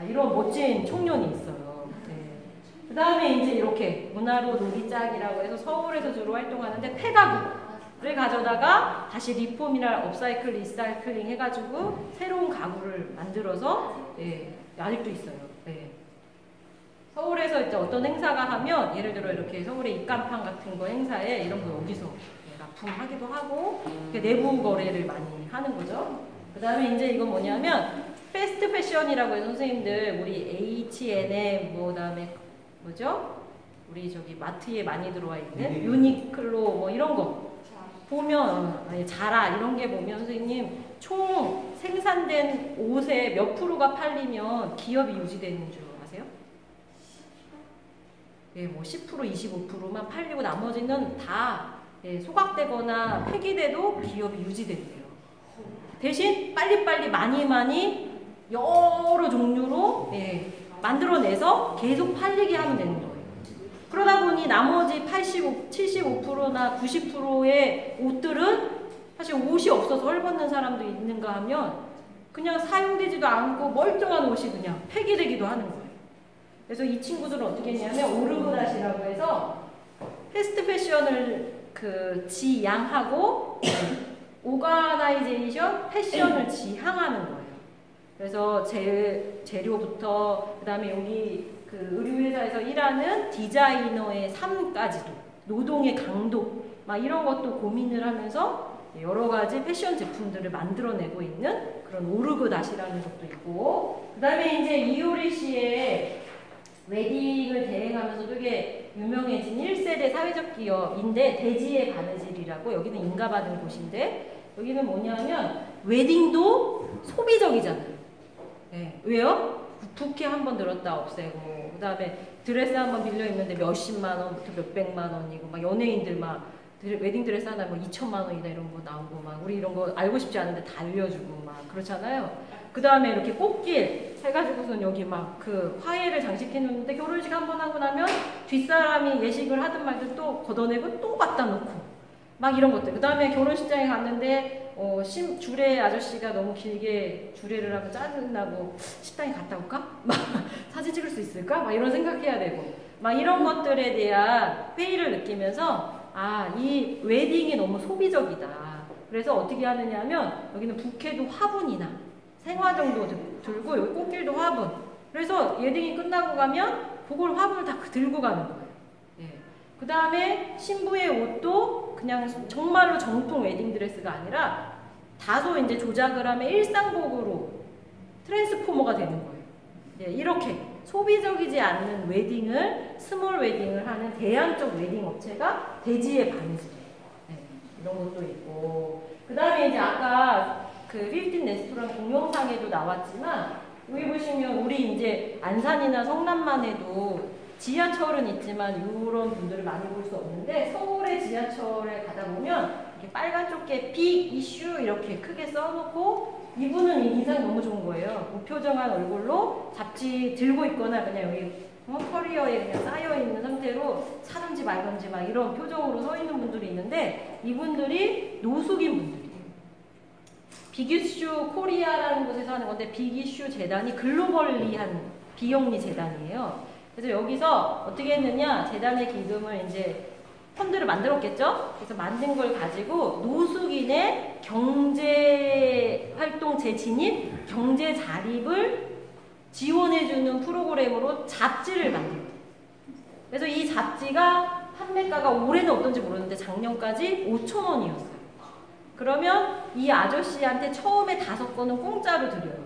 이런 멋진 청년이 있어요. 그 다음에 이제 이렇게 문화로 놀이짝이라고 해서 서울에서 주로 활동하는데 폐가구를 가져다가 다시 리폼이나 업사이클, 리사이클링 해가지고 새로운 가구를 만들어서 예, 아직도 있어요. 예. 서울에서 이제 어떤 행사가 하면 예를 들어 이렇게 서울의 입간판 같은 거 행사에 이런 거 여기서 예, 납품하기도 하고 내부 거래를 많이 하는 거죠. 그 다음에 이제 이건 뭐냐면 패스트 패션이라고 해서 선생님들 우리 H&M 뭐 다음에 뭐죠? 우리 저기 마트에 많이 들어와 있는 유니클로 뭐 이런 거 보면 자라 이런 게 보면 선생님 총 생산된 옷의 몇 프로가 팔리면 기업이 유지되는 줄 아세요? 예, 뭐 10% 25%만 팔리고 나머지는 다 예, 소각되거나 폐기돼도 기업이 유지된대요. 대신 빨리빨리 많이 여러 종류로 예, 만들어내서 계속 팔리게 하면 되는 거예요. 그러다 보니 나머지 75%나 90%의 옷들은 사실 옷이 없어서 헐벗는 사람도 있는가 하면 그냥 사용되지도 않고 멀쩡한 옷이 그냥 폐기되기도 하는 거예요. 그래서 이 친구들은 어떻게 했냐면 오르그닷이라고 해서 패스트 패션을 지양하고 오가나이제이션 패션을 지향하는 거예요. 그래서 재료부터 그다음에 여기 의류회사에서 일하는 디자이너의 삶까지도 노동의 강도 막 이런 것도 고민을 하면서 여러 가지 패션 제품들을 만들어내고 있는 그런 오르그닷이라는 것도 있고, 그 다음에 이제 이효리 씨의 웨딩을 대행하면서 되게 유명해진 1세대 사회적 기업인데 대지의 바느질이라고, 여기는 인가받은 곳인데 여기는 뭐냐면 웨딩도 소비적이잖아요. 네. 왜요? 부케 한 번 들었다 없애고, 그 다음에 드레스 한 번 빌려 입는데 몇십만 원부터 몇백만 원이고, 막 연예인들 막 웨딩 드레스 하나 뭐 2천만 원이다 이런 거 나오고, 막 우리 이런 거 알고 싶지 않은데 다 알려주고 막 그렇잖아요. 그 다음에 이렇게 꽃길 해가지고선 여기 막 화해를 장식해 놓는데 결혼식 한 번 하고 나면 뒷사람이 예식을 하든 말든 또 걷어내고 또 갖다 놓고 막 이런 것들. 그 다음에 결혼식장에 갔는데 주례 아저씨가 너무 길게 주례를 하고 짜증나고 식당에 갔다 올까? 막 사진 찍을 수 있을까? 막 이런 생각해야 되고 막 이런 것들에 대한 회의를 느끼면서 이 웨딩이 너무 소비적이다. 그래서 어떻게 하느냐 하면 여기는 부케도 화분이나 생화 정도 들고 여기 꽃길도 화분. 그래서 웨딩이 끝나고 가면 그걸 화분을 다 들고 가는 거예요. 예. 그 다음에 신부의 옷도 그냥 정말로 정통 웨딩 드레스가 아니라 다소 이제 조작을 하면 일상복으로 트랜스포머가 되는 거예요. 예, 이렇게 소비적이지 않는 웨딩을, 스몰 웨딩을 하는 대안적 웨딩 업체가 대지의 바느질이에요. 네, 이런 것도 있고. 그 다음에 이제 아까 힐튼 레스토랑 동영상에도 나왔지만, 여기 보시면 우리 이제 안산이나 성남만 해도 지하철은 있지만 이런 분들을 많이 볼 수 없는데, 서울의 지하철에 가다 보면 이렇게 빨간 쪽에 빅 이슈 이렇게 크게 써놓고, 이분은 인상이 너무 좋은 거예요. 무표정한 얼굴로 잡지 들고 있거나 그냥 여기 커리어에 그냥 쌓여있는 상태로 사든지 말든지 막 이런 표정으로 서 있는 분들이 있는데, 이분들이 노숙인 분들이에요. 빅이슈 코리아라는 곳에서 하는 건데, 빅이슈 재단이 글로벌리한 비영리 재단이에요. 그래서 여기서 어떻게 했느냐, 재단의 기금을 이제 펀드를 만들었겠죠? 그래서 만든 걸 가지고 노숙인의 경제활동 재진입, 경제 자립을 지원해주는 프로그램으로 잡지를 만들어요. 그래서 이 잡지가 판매가가 올해는 어떤지 모르는데 작년까지 5,000원이었어요. 그러면 이 아저씨한테 처음에 5건은 공짜로 드려요.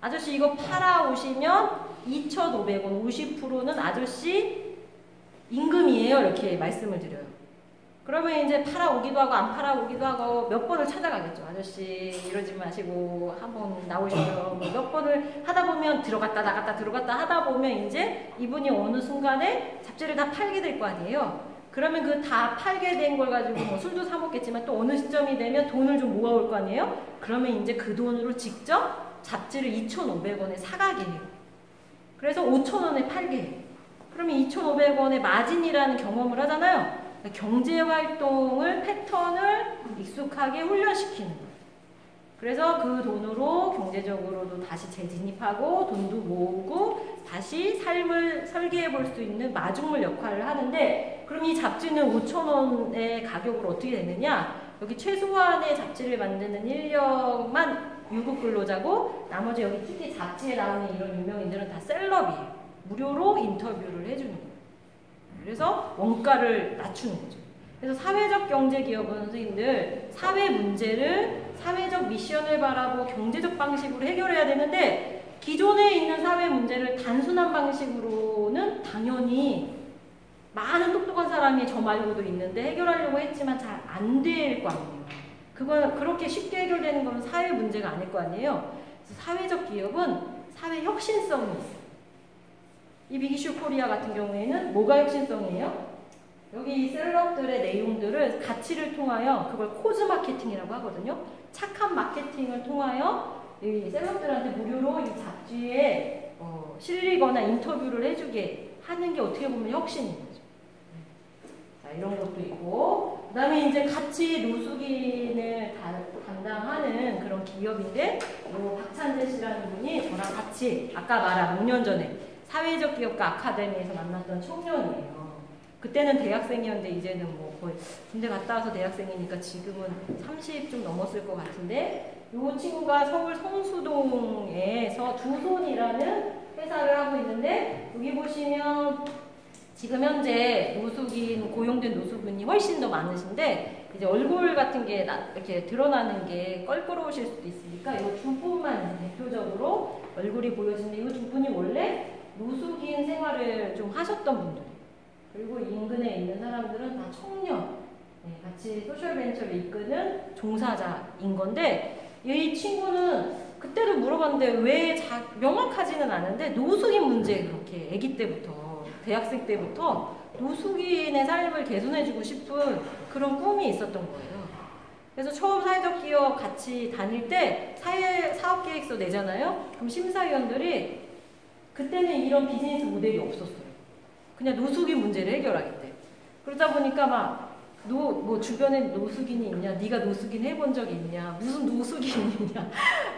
아저씨 이거 팔아오시면 2,500원, 50%는 아저씨 임금이에요. 이렇게 말씀을 드려요. 그러면 이제 팔아오기도 하고 안 팔아오기도 하고 몇 번을 찾아가겠죠. 아저씨 이러지 마시고 한번 나오셔요. 몇 번을 하다 보면 들어갔다 나갔다 들어갔다 하다 보면 이제 이분이 어느 순간에 잡지를 다 팔게 될 거 아니에요. 그러면 그 다 팔게 된 걸 가지고 뭐 술도 사 먹겠지만 또 어느 시점이 되면 돈을 좀 모아올 거 아니에요. 그러면 이제 그 돈으로 직접 잡지를 2,500원에 사가게 해요. 그래서 5,000원에 팔게 해요. 그러면 2,500원의 마진이라는 경험을 하잖아요. 경제활동을, 패턴을 익숙하게 훈련시키는 거예요. 그래서 그 돈으로 경제적으로도 다시 재진입하고 돈도 모으고 다시 삶을 설계해 볼 수 있는 마중물 역할을 하는데, 그럼 이 잡지는 5,000원의 가격으로 어떻게 되느냐, 여기 최소한의 잡지를 만드는 인력만 유급 근로자고 나머지 여기 특히 잡지에 나오는 이런 유명인들은 다 셀럽이에요. 무료로 인터뷰를 해주는 거예요. 그래서 원가를 낮추는 거죠. 그래서 사회적 경제 기업은 선생님들 사회 문제를 사회적 미션을 바라고 경제적 방식으로 해결해야 되는데, 기존에 있는 사회 문제를 단순한 방식으로는 당연히 많은 똑똑한 사람이 저 말고도 있는데 해결하려고 했지만 잘 안 될 거 아니에요. 그건 그렇게 쉽게 해결되는 건 사회 문제가 아닐 거 아니에요. 그래서 사회적 기업은 사회 혁신성이 있어요. 이 빅이슈 코리아 같은 경우에는 뭐가 혁신성이에요? 여기 이 셀럽들의 내용들을 가치를 통하여, 그걸 코즈 마케팅이라고 하거든요. 착한 마케팅을 통하여 이 셀럽들한테 무료로 이 잡지에 실리거나 인터뷰를 해주게 하는 게 어떻게 보면 혁신인 거죠. 자, 이런 것도 있고, 그 다음에 이제 같이 노숙인을 담당하는 그런 기업인데, 박찬재 씨라는 분이 저랑 같이 아까 말한 5년 전에 사회적 기업가 아카데미에서 만났던 청년이에요. 그때는 대학생이었는데 이제는 뭐 거의 군대 갔다 와서 대학생이니까 지금은 30 좀 넘었을 것 같은데 이 친구가 서울 성수동에서 두손이라는 회사를 하고 있는데 여기 보시면 지금 현재 노숙인, 고용된 노숙인이 훨씬 더 많으신데 이제 얼굴 같은 게 이렇게 드러나는 게 껄끄러우실 수도 있으니까 이 두 분만 대표적으로 얼굴이 보여지는데 이 두 분이 원래 노숙인 생활을 좀 하셨던 분들 그리고 인근에 있는 사람들은 다 청년 같이 소셜벤처를 이끄는 종사자인 건데 이 친구는 그때도 물어봤는데 왜 명확하지는 않은데 노숙인 문제 그렇게 아기 때부터 대학생 때부터 노숙인의 삶을 개선해주고 싶은 그런 꿈이 있었던 거예요. 그래서 처음 사회적 기업 같이 다닐 때 사업계획서 내잖아요. 그럼 심사위원들이 그때는 이런 비즈니스 모델이 없었어요. 그냥 노숙인 문제를 해결하겠대. 그러다 보니까 막 뭐 주변에 노숙인이 있냐, 네가 노숙인 해본 적이 있냐, 무슨 노숙인이 있냐,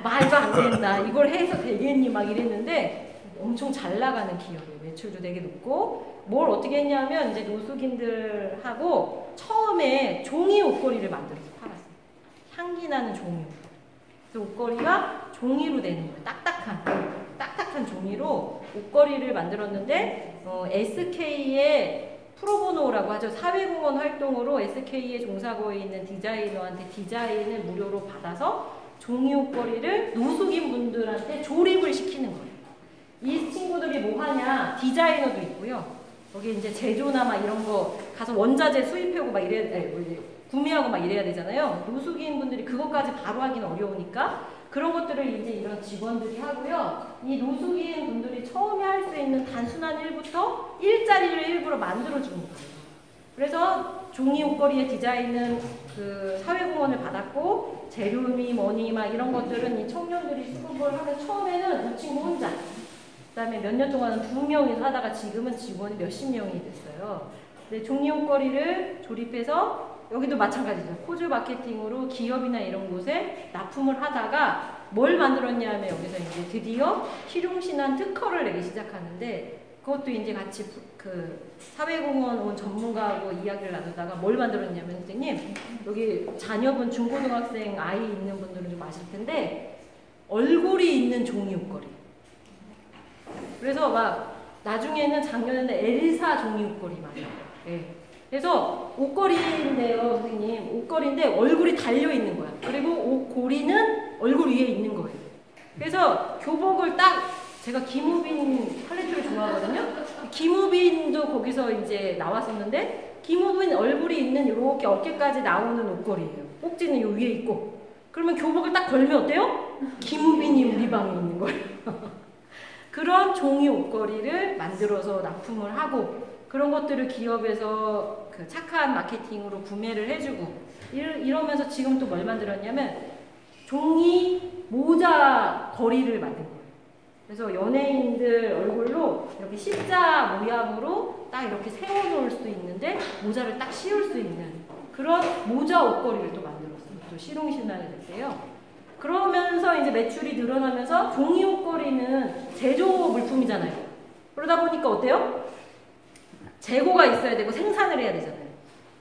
말도 안 된다, 이걸 해서 되겠니 막 이랬는데 엄청 잘 나가는 기업이에요. 매출도 되게 높고 뭘 어떻게 했냐면 이제 노숙인들하고 처음에 종이 옷걸이를 만들어서 팔았어요. 향기 나는 종이 옷걸이. 그래서 옷걸이가 종이로 되는 거예요. 딱딱한 종이로 옷걸이를 만들었는데 SK의 프로보노라고 하죠. 사회공헌 활동으로 SK에 종사하고 있는 디자이너한테 디자인을 무료로 받아서 종이 옷걸이를 노숙인 분들한테 조립을 시키는 거예요. 이 친구들이 뭐 하냐? 디자이너도 있고요. 여기 이제 제조나 막 이런 거 가서 원자재 수입하고 막 구매하고 막 이래야 되잖아요. 노숙인 분들이 그것까지 바로 하기는 어려우니까 그런 것들을 이제 이런 직원들이 하고요. 이 노숙인 분들이 처음에 할 수 있는 단순한 일부터 일자리를 일부러 만들어주는 거예요. 그래서 종이 옷걸이의 디자인은 그 사회공헌을 받았고 재료미 뭐니 막 이런 것들은 이 청년들이 수급을 하면 처음에는 이 친구 혼자 그 다음에 몇 년 동안은 2명이서 하다가 지금은 직원이 몇십 명이 됐어요. 근데 종이 옷걸이를 조립해서 여기도 마찬가지죠. 코즈 마케팅으로 기업이나 이런 곳에 납품을 하다가 뭘 만들었냐면 여기서 이제 드디어 실용신안 특허를 내기 시작하는데 그것도 이제 같이 그 사회공헌 온 전문가하고 이야기를 나누다가 뭘 만들었냐면 선생님 여기 자녀분 중고등학생 아이 있는 분들은 좀 아실 텐데 얼굴이 있는 종이 옷걸이. 그래서 막 나중에는 작년에는 엘사 종이 옷걸이 만들어요. 네. 그래서 옷걸이인데요, 선생님. 옷걸이인데 얼굴이 달려있는 거야. 그리고 옷고리는 얼굴 위에 있는 거예요. 그래서 교복을 딱, 제가 김우빈 팔레트를 좋아하거든요. 김우빈도 거기서 이제 나왔었는데, 김우빈 얼굴이 있는 이렇게 어깨까지 나오는 옷걸이에요. 꼭지는 요 위에 있고. 그러면 교복을 딱 걸면 어때요? 김우빈이 우리 방에 있는 거예요. 그런 종이 옷걸이를 만들어서 납품을 하고, 그런 것들을 기업에서 그 착한 마케팅으로 구매를 해주고 이러면서 지금 또 뭘 만들었냐면 종이 모자 거리를 만든 거예요. 그래서 연예인들 얼굴로 이렇게 십자 모양으로 딱 이렇게 세워놓을 수 있는데 모자를 딱 씌울 수 있는 그런 모자 옷걸이를 또 만들었어요. 또 실용신안을 냈대요. 그러면서 이제 매출이 늘어나면서 종이 옷걸이는 제조 물품이잖아요. 그러다 보니까 어때요? 재고가 있어야 되고 생산을 해야 되잖아요.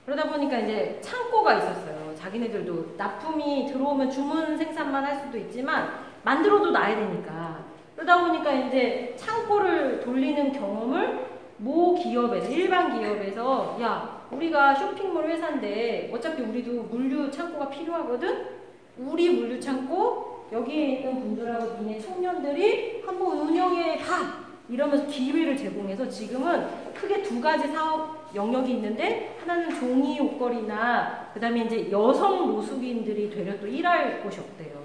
그러다 보니까 이제 창고가 있었어요. 자기네들도 납품이 들어오면 주문 생산만 할 수도 있지만 만들어도 놔야 되니까. 그러다 보니까 이제 창고를 돌리는 경험을 모 기업에서, 일반 기업에서 야, 우리가 쇼핑몰 회사인데 어차피 우리도 물류 창고가 필요하거든? 우리 물류 창고 여기에 있는 분들하고 니네 청년들이 한번 운영해 봐! 이러면서 기회를 제공해서 지금은 크게 두 가지 사업 영역이 있는데 하나는 종이 옷걸이나 그 다음에 이제 여성 노숙인들이 되려 또 일할 곳이 없대요.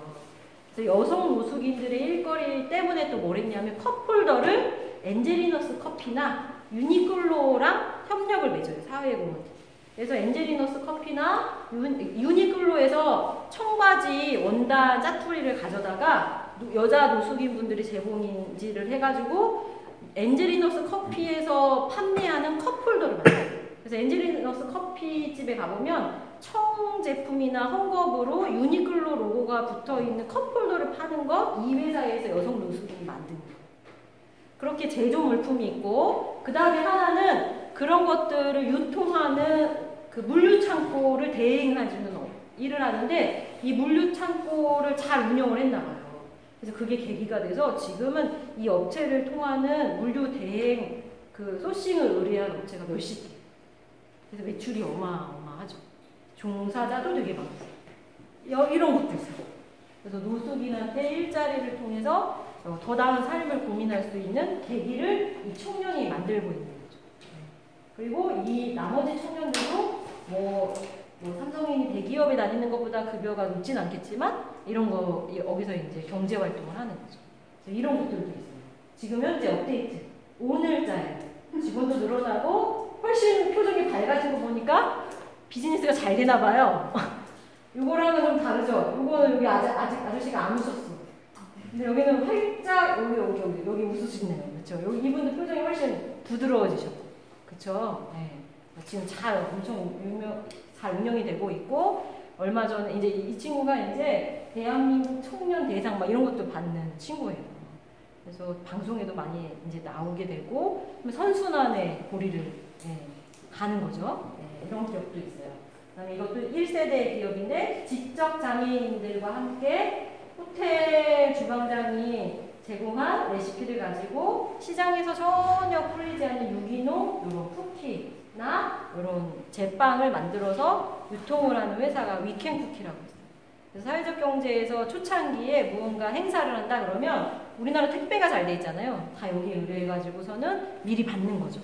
그래서 여성 노숙인들의 일거리 때문에 또 뭘 했냐면 컵홀더를 엔젤리너스 커피나 유니클로랑 협력을 맺어요. 사회공헌. 그래서 엔젤리너스 커피나 유니클로에서 청바지 원단 짜투리를 가져다가 여자 노숙인 분들이 제공인지를 해가지고 엔젤리너스 커피에서 판매하는 컵홀더를 만들어요. 그래서 엔젤리너스 커피집에 가보면 청 제품이나 헝겊으로 유니클로 로고가 붙어있는 컵홀더를 파는 거 이 회사에서 여성 노숙인이 만든 거예요. 그렇게 제조 물품이 있고 그 다음에 하나는 그런 것들을 유통하는 그 물류창고를 대행해주는 일을 하는데 이 물류창고를 잘 운영을 했나 봐요. 그래서 그게 계기가 돼서 지금은 이 업체를 통하는 물류 대행 그 소싱을 의뢰한 업체가 몇십 개. 그래서 매출이 어마어마하죠. 종사자도 되게 많고 이런 것도 있어요. 그래서 노숙인한테 일자리를 통해서 더 나은 삶을 고민할 수 있는 계기를 이 청년이 만들고 있는 거죠. 그리고 이 나머지 청년들도 뭐 삼성인이 대기업에 다니는 것보다 급여가 높진 않겠지만 이런 거 여기서 이제 경제 활동을 하는 거죠. 이런 것들도 있어요. 지금 현재 업데이트 오늘자에 직원도 늘어나고 훨씬 표정이 밝아진 거 보니까 비즈니스가 잘 되나 봐요. 요거랑은 좀 다르죠. 요거는 여기 아직 아저씨가 안 웃었어. 근데 여기는 활짝 여기 웃으시네요. 그렇죠? 여기 이분도 표정이 훨씬 부드러워지셨고, 그렇죠? 네. 지금 엄청 잘 운영이 되고 있고 얼마 전에 이제 이 친구가 이제 대한민국 청년 대상 막 이런 것도 받는 친구예요. 그래서 방송에도 많이 이제 나오게 되고 선순환의 고리를 가는 거죠. 이런 기업도 있어요. 그다음에 이것도 1세대 기업인데 지적 장애인들과 함께 호텔 주방장이 제공한 레시피를 가지고 시장에서 전혀 풀리지 않는 유기농 이런 쿠키나 이런 제빵을 만들어서 유통을 하는 회사가 위켄쿠키라고 있어요. 그래서 사회적 경제에서 초창기에 무언가 행사를 한다 그러면 우리나라 택배가 잘 돼 있잖아요. 다 여기 의뢰해가지고서는 미리 받는 거죠.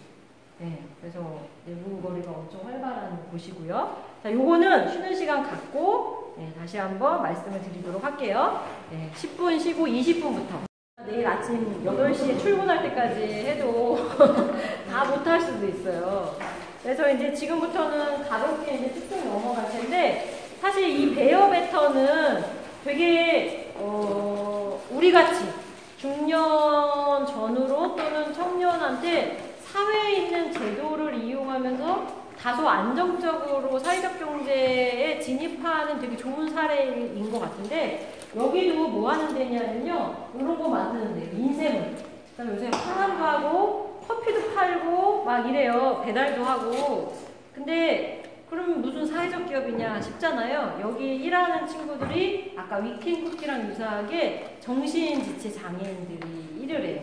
네, 그래서 내부 거리가 엄청 활발한 곳이고요. 자, 요거는 쉬는 시간 갖고 다시 한번 말씀을 드리도록 할게요. 10분 쉬고 20분부터 내일 아침 8시에 출근할 때까지 해도 다 못할 수도 있어요. 그래서 이제 지금부터는 가볍게 이제 툭툭 넘어갈 텐데 사실 이 베어 베터는 되게 우리같이 중년 전후로 또는 청년한테 사회에 있는 제도를 이용하면서 다소 안정적으로 사회적 경제에 진입하는 되게 좋은 사례인 것 같은데 여기도 뭐 하는 데냐면요. 이런 거 만드는 데요. 인쇄물. 그다음에 요새 화랑도 하고 커피도 팔고 막 이래요. 배달도 하고. 근데 그럼 무슨 사회적 기업이냐 싶잖아요. 여기 일하는 친구들이 아까 위켄쿠키랑 유사하게 정신지체 장애인들이 일을 해요.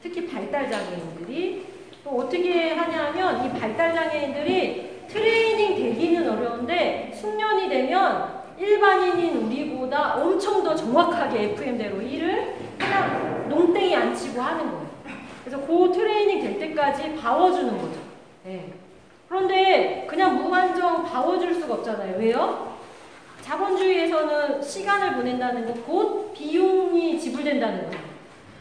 특히 발달장애인들이. 또 어떻게 하냐면 이 발달장애인들이 트레이닝 되기는 어려운데 숙련이 되면 일반인인 우리보다 엄청 더 정확하게 FM대로 일을 그냥 농땡이 안 치고 하는 거예요. 그래서 그 트레이닝 될 때까지 봐워주는 거죠. 네. 그런데 그냥 무한정 봐워줄 수가 없잖아요. 왜요? 자본주의에서는 시간을 보낸다는 건 곧 비용이 지불된다는 거예요.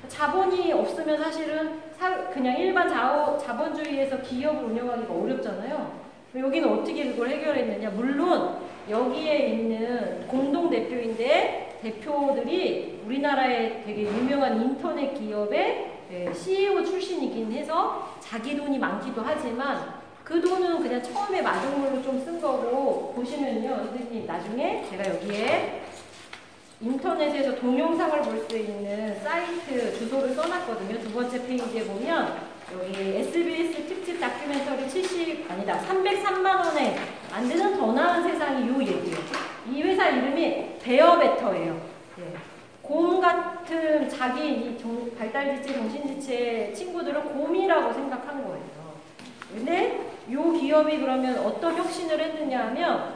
자본이 없으면 사실은 그냥 일반 자본주의에서 기업을 운영하기가 어렵잖아요. 여기는 어떻게 그걸 해결했느냐. 물론 여기에 있는 공동대표인데 대표들이 우리나라의 되게 유명한 인터넷 기업의 CEO 출신이긴 해서 자기 돈이 많기도 하지만 그 돈은 그냥 처음에 마중물로 좀 쓴 거고 보시면요. 선생님 나중에 제가 여기에 인터넷에서 동영상을 볼 수 있는 사이트 주소를 써놨거든요. 두 번째 페이지에 보면 여기 SBS 특집 다큐멘터리 303만 원에 만드는 더 나은 세상이 요 얘기예요. 이 회사 이름이 베어베터예요. 곰 같은 자기 발달지체, 정신지체 친구들은 곰이라고 생각한 거예요. 근데 요 기업이 그러면 어떤 혁신을 했느냐 하면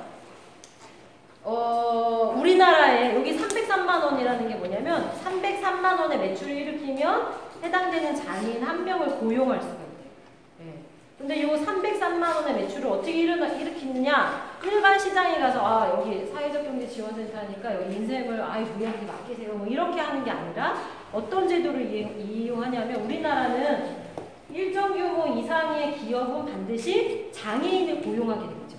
우리나라에 여기 303만 원이라는 게 뭐냐면 303만 원의 매출을 일으키면 해당되는 장애인 한 명을 고용할 수가 있대요. 근데 이 303만 원의 매출을 어떻게 일으키느냐? 일반 시장에 가서 여기 사회적 경제 지원센터니까 여기 인쇄물 무리하게 맡기세요 뭐 이렇게 하는 게 아니라 어떤 제도를 이용하냐면 우리나라는 일정 규모 이상의 기업은 반드시 장애인을 고용하게 되죠.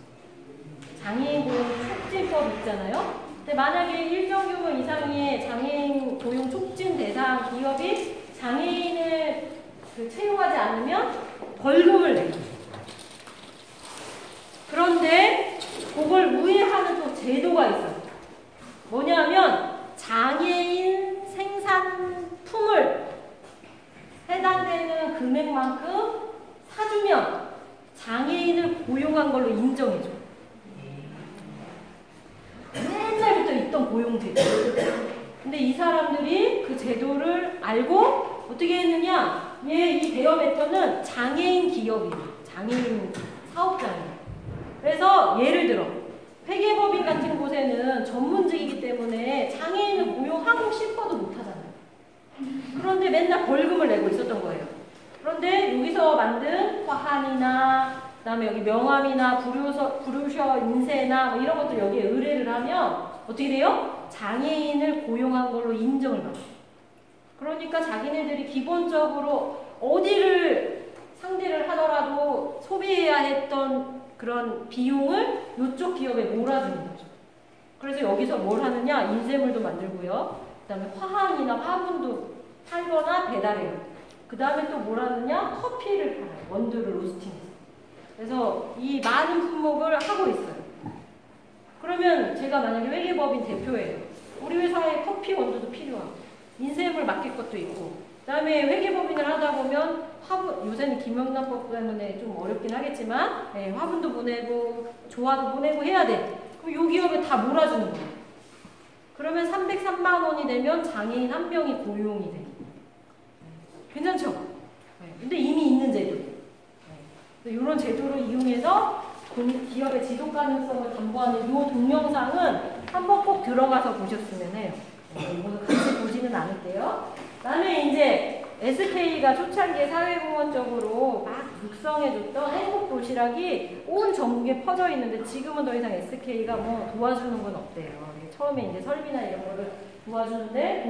장애인 고용 촉진법 있잖아요. 근데 만약에 일정 규모 이상의 장애인 고용 촉진 대상 기업이 장애인을 채용하지 않으면 벌금을 내요. 그런데 그걸 우회하는 또 제도가 있어요. 뭐냐면 장애인 생산품을 해당되는 금액만큼 사주면 고용한 걸로 인정해줘. 옛날부터 있던 고용제도. 근데 이 사람들이 그 제도를 알고 어떻게 했느냐? 이 베어베터는 장애인 기업이에요. 장애인 사업자예요. 그래서 예를 들어 회계법인 같은 곳에는 전문직이기 때문에 장애인을 고용하고 싶어도 못하잖아요. 그런데 맨날 벌금을 내고 있었던 거예요. 그런데 여기서 만든 화한이나 그다음에 여기 명함이나 브루셔 인쇄나 뭐 이런 것들 여기에 의뢰를 하면 어떻게 돼요? 장애인을 고용한 걸로 인정을 받아요. 그러니까 자기네들이 기본적으로 어디를 상대를 하더라도 소비해야 했던 그런 비용을 이쪽 기업에 몰아주는 거죠. 그래서 여기서 뭘 하느냐? 인쇄물도 만들고요. 그 다음에 화환이나 화분도 팔거나 배달해요. 그 다음에 또 뭘 하느냐? 커피를 팔아요. 원두를 로스팅해서. 그래서 이 많은 품목을 하고 있어요. 그러면 제가 만약에 회계법인 대표예요. 우리 회사에 커피 원두도 필요하고 인쇄물 맡길 것도 있고 그 다음에 회계법인을 하다 보면 화분, 요새는 김영란법 때문에 좀 어렵긴 하겠지만 화분도 보내고 조화도 보내고 해야 돼. 그럼 요 기업에 다 몰아주는 거예요. 그러면 303만 원이 되면 장애인 한 명이 고용이 돼. 괜찮죠? 근데 이미 있는 제도. 이런 제도를 이용해서 기업의 지속 가능성을 담보하는 이 동영상은 한번 꼭 들어가서 보셨으면 해요. 이거는 같이 보지는 않을게요. 나는 이제 SK가 초창기에 사회공헌적으로 막 육성해줬던 행복도시락이 온 전국에 퍼져 있는데 지금은 더 이상 SK가 뭐 도와주는 건 없대요. 처음에 이제 설비나 이런 거를 도와주는데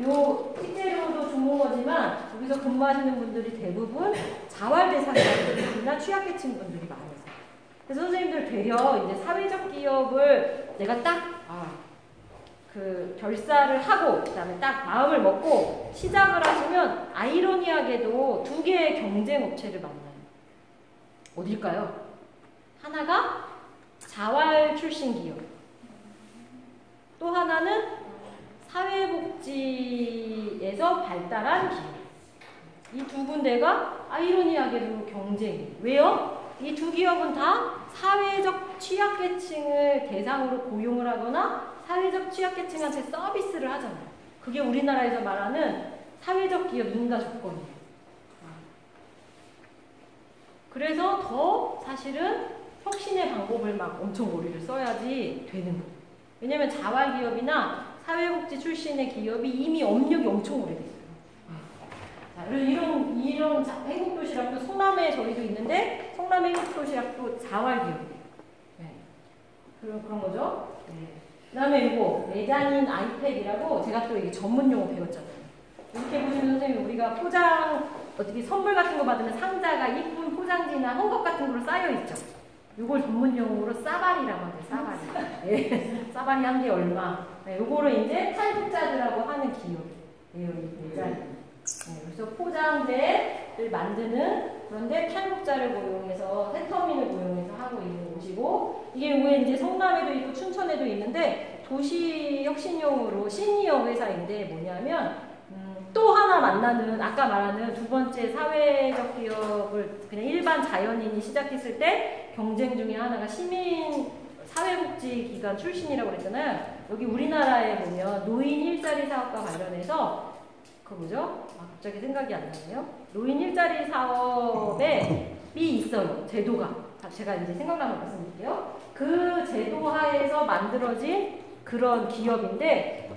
요 식재료도 좋은 거지만 여기서 근무하시는 분들이 대부분 자활 대상자들이나 취약계층 분들이 많아요. 그래서 선생님들 되려 이제 사회적 기업을 내가 딱 그 결사를 하고 그다음에 딱 마음을 먹고 시작을 하시면 아이러니하게도 두 개의 경쟁 업체를 만나요. 어딜까요? 하나가 자활 출신 기업, 또 하나는 사회복지에서 발달한 기업. 이 두 군데가 아이러니하게도 경쟁이에요. 왜요? 이 두 기업은 다 사회적 취약계층을 대상으로 고용을 하거나 사회적 취약계층한테 서비스를 하잖아요. 그게 우리나라에서 말하는 사회적 기업 인가 조건이에요. 그래서 더 사실은 혁신의 방법을 막 엄청 머리를 써야지 되는 거예요. 왜냐면 자활기업이나 사회복지 출신의 기업이 이미 업력이 엄청 오래됐어요. 자, 이런 행복도시락도 성남에 저희도 있는데 성남 행복도시락도 자활기업이에요. 그런 거죠. 그 다음에 이거 매장인 아이팩이라고 제가 또 이게 전문 용어 배웠잖아요. 이렇게 보시면 선생님 우리가 포장 어떻게 선물 같은 거 받으면 상자가 이쁜 포장지나 헝겊 같은 거로 쌓여 있죠. 이걸 전문 용어로 싸바리라고 하는데 싸바리. 싸바리 한 개 얼마. 요거를 이제 탈북자들하고 하는 기업이에요. 이 매장이. 그래서 포장재를 만드는 그런데 탈북자를 고용해서 세터민을 고용해서 하고 있는 곳이고 이게 왜 이제 성남에도 있고 춘천에도 있는데 도시 혁신용으로 시니어 회사인데 뭐냐면 또 하나 만나는 아까 말하는 두 번째 사회적 기업을 그냥 일반 자연인이 시작했을 때 경쟁 중에 하나가 시민 사회복지기관 출신이라고 그랬잖아요. 여기 우리나라에 보면 노인 일자리 사업과 관련해서 그 뭐죠? 갑자기 생각이 안 나네요. 노인 일자리 사업에 있어요. 제도가. 제가 이제 생각나면 말씀드릴게요. 그 제도 하에서 만들어진 그런 기업인데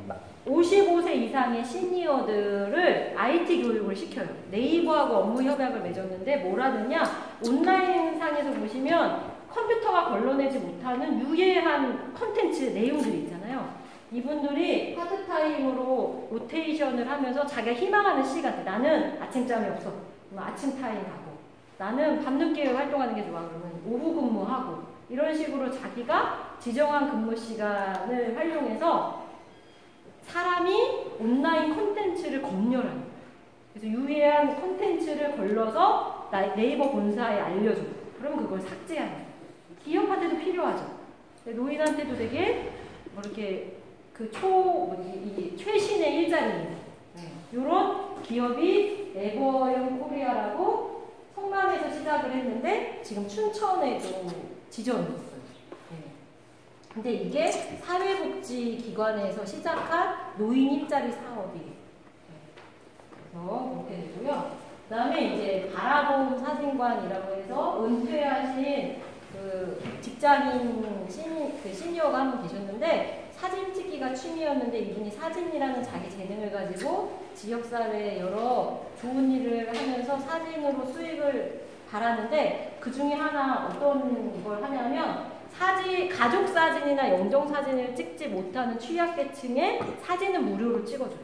55세 이상의 시니어들을 IT 교육을 시켜요. 네이버하고 업무 협약을 맺었는데 뭐라느냐? 온라인상에서 보시면 컴퓨터가 걸러내지 못하는 유해한 컨텐츠 내용들이 있잖아요. 이분들이 파트타임으로 로테이션을 하면서 자기가 희망하는 시간, 나는 아침잠이 없어. 그럼 아침 타임 하고, 나는 밤늦게 활동하는 게 좋아. 그러면 오후 근무하고, 이런 식으로 자기가 지정한 근무 시간을 활용해서 사람이 온라인 콘텐츠를 검열하는 거예요. 그래서 유해한 콘텐츠를 걸러서 네이버 본사에 알려줘. 그러면 그걸 삭제하는 거예요. 기업한테도 필요하죠. 노인한테도 되게 뭐 이렇게 최신의 일자리입니다. 이런 기업이 에버영 코리아라고 성남 통안에서 시작을 했는데 지금 춘천에도 지점이 있어요. 네. 근데 이게 사회복지기관에서 시작한 노인 일자리 사업이에요. 그래서 그렇게 되고요. 그 다음에 이제 바라봄 사진관이라고 해서 은퇴하신 그 직장인 시니어가 한 분 계셨는데 사진 찍기가 취미였는데 이분이 사진이라는 자기 재능을 가지고 지역사회에 여러 좋은 일을 하면서 사진으로 수익을 바라는데 그 중에 하나 어떤 걸 하냐면 가족 사진이나 영정 사진을 찍지 못하는 취약계층의 사진은 무료로 찍어줘요.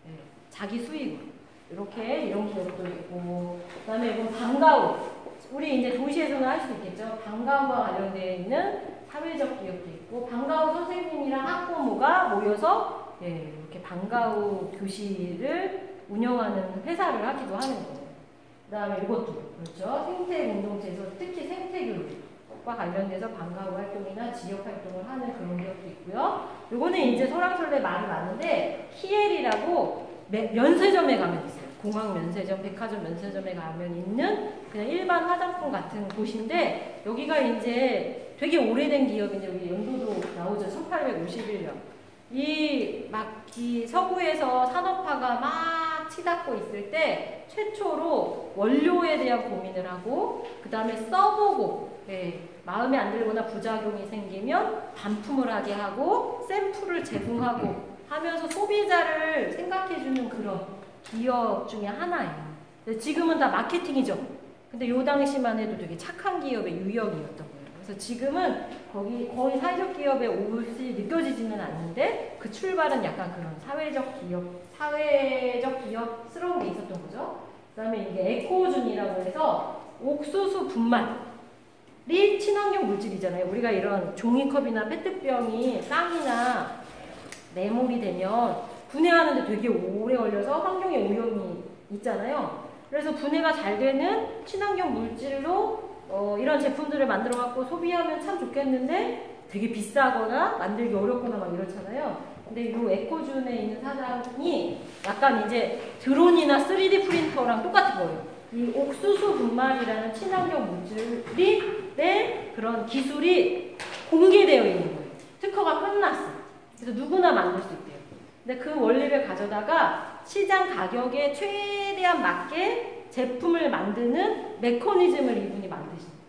네, 자기 수익으로. 이렇게 이런 기업도 있고, 그 다음에 이건 방과후. 우리 이제 도시에서는 할 수 있겠죠. 방과후와 관련되어 있는 사회적 기업도 있고, 방과후 선생님이랑 학부모가 모여서 예, 이렇게 방과후 교실을 운영하는 회사를 하기도 하는 거예요. 그 다음에 이것도 그렇죠. 생태 공동체에서 특히 생태교육과 관련돼서 방과후 활동이나 지역 활동을 하는 그런 기업도 있고요. 요거는 이제 소랑설레 말이 많은데 히엘이라고 면세점에 가면 있어요. 공항 면세점, 백화점 면세점에 가면 있는 그냥 일반 화장품 같은 곳인데 여기가 이제 되게 오래된 기업인데 여기 연도도 나오죠. 1851년. 이 서구에서 산업화가 막 치닫고 있을 때 최초로 원료에 대한 고민을 하고 그 다음에 써보고 마음에 안 들거나 부작용이 생기면 반품을 하게 하고 샘플을 제공하고 하면서 소비자를 생각해주는 그런 기업 중에 하나예요. 지금은 다 마케팅이죠. 근데 요 당시만 해도 되게 착한 기업의 유형이었던 거예요. 그래서 지금은 거의 사회적 기업의 옷이 느껴지지는 않는데 그 출발은 약간 그런 사회적 기업스러운 게 있었던 거죠. 그 다음에 이게 에코준이라고 해서 옥수수 분말이 친환경 물질이잖아요. 우리가 이런 종이컵이나 페트병이 땅이나 내몰이 되면 분해하는데 되게 오래 걸려서 환경에 오염이 있잖아요. 그래서 분해가 잘 되는 친환경 물질로 이런 제품들을 만들어 갖고 소비하면 참 좋겠는데 되게 비싸거나 만들기 어렵거나 막 이렇잖아요. 근데 이 에코준에 있는 사장이 약간 이제 드론이나 3D 프린터랑 똑같은 거예요. 이 옥수수 분말이라는 친환경 물질의 그런 기술이 공개되어 있는 거예요. 특허가 끝났어요. 그래서 누구나 만들 수 있대요. 근데 그 원리를 가져다가 시장 가격에 최대한 맞게 제품을 만드는 메커니즘을 이분이 만드신 거예요.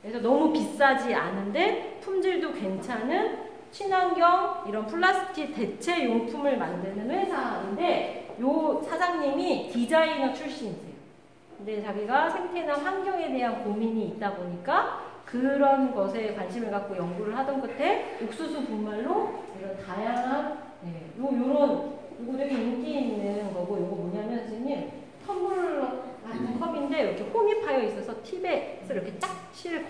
그래서 너무 비싸지 않은데 품질도 괜찮은 친환경 이런 플라스틱 대체 용품을 만드는 회사인데 요 사장님이 디자이너 출신이세요. 근데 자기가 생태나 환경에 대한 고민이 있다 보니까 그런 것에 관심을 갖고 연구를 하던 끝에 옥수수 분말로 이런 다양한 요거 되게 인기 있는 거고 요거 뭐냐면 선생님 텀블러 같은 컵인데 이렇게 홈이 파여 있어서 팁에 이렇게 쫙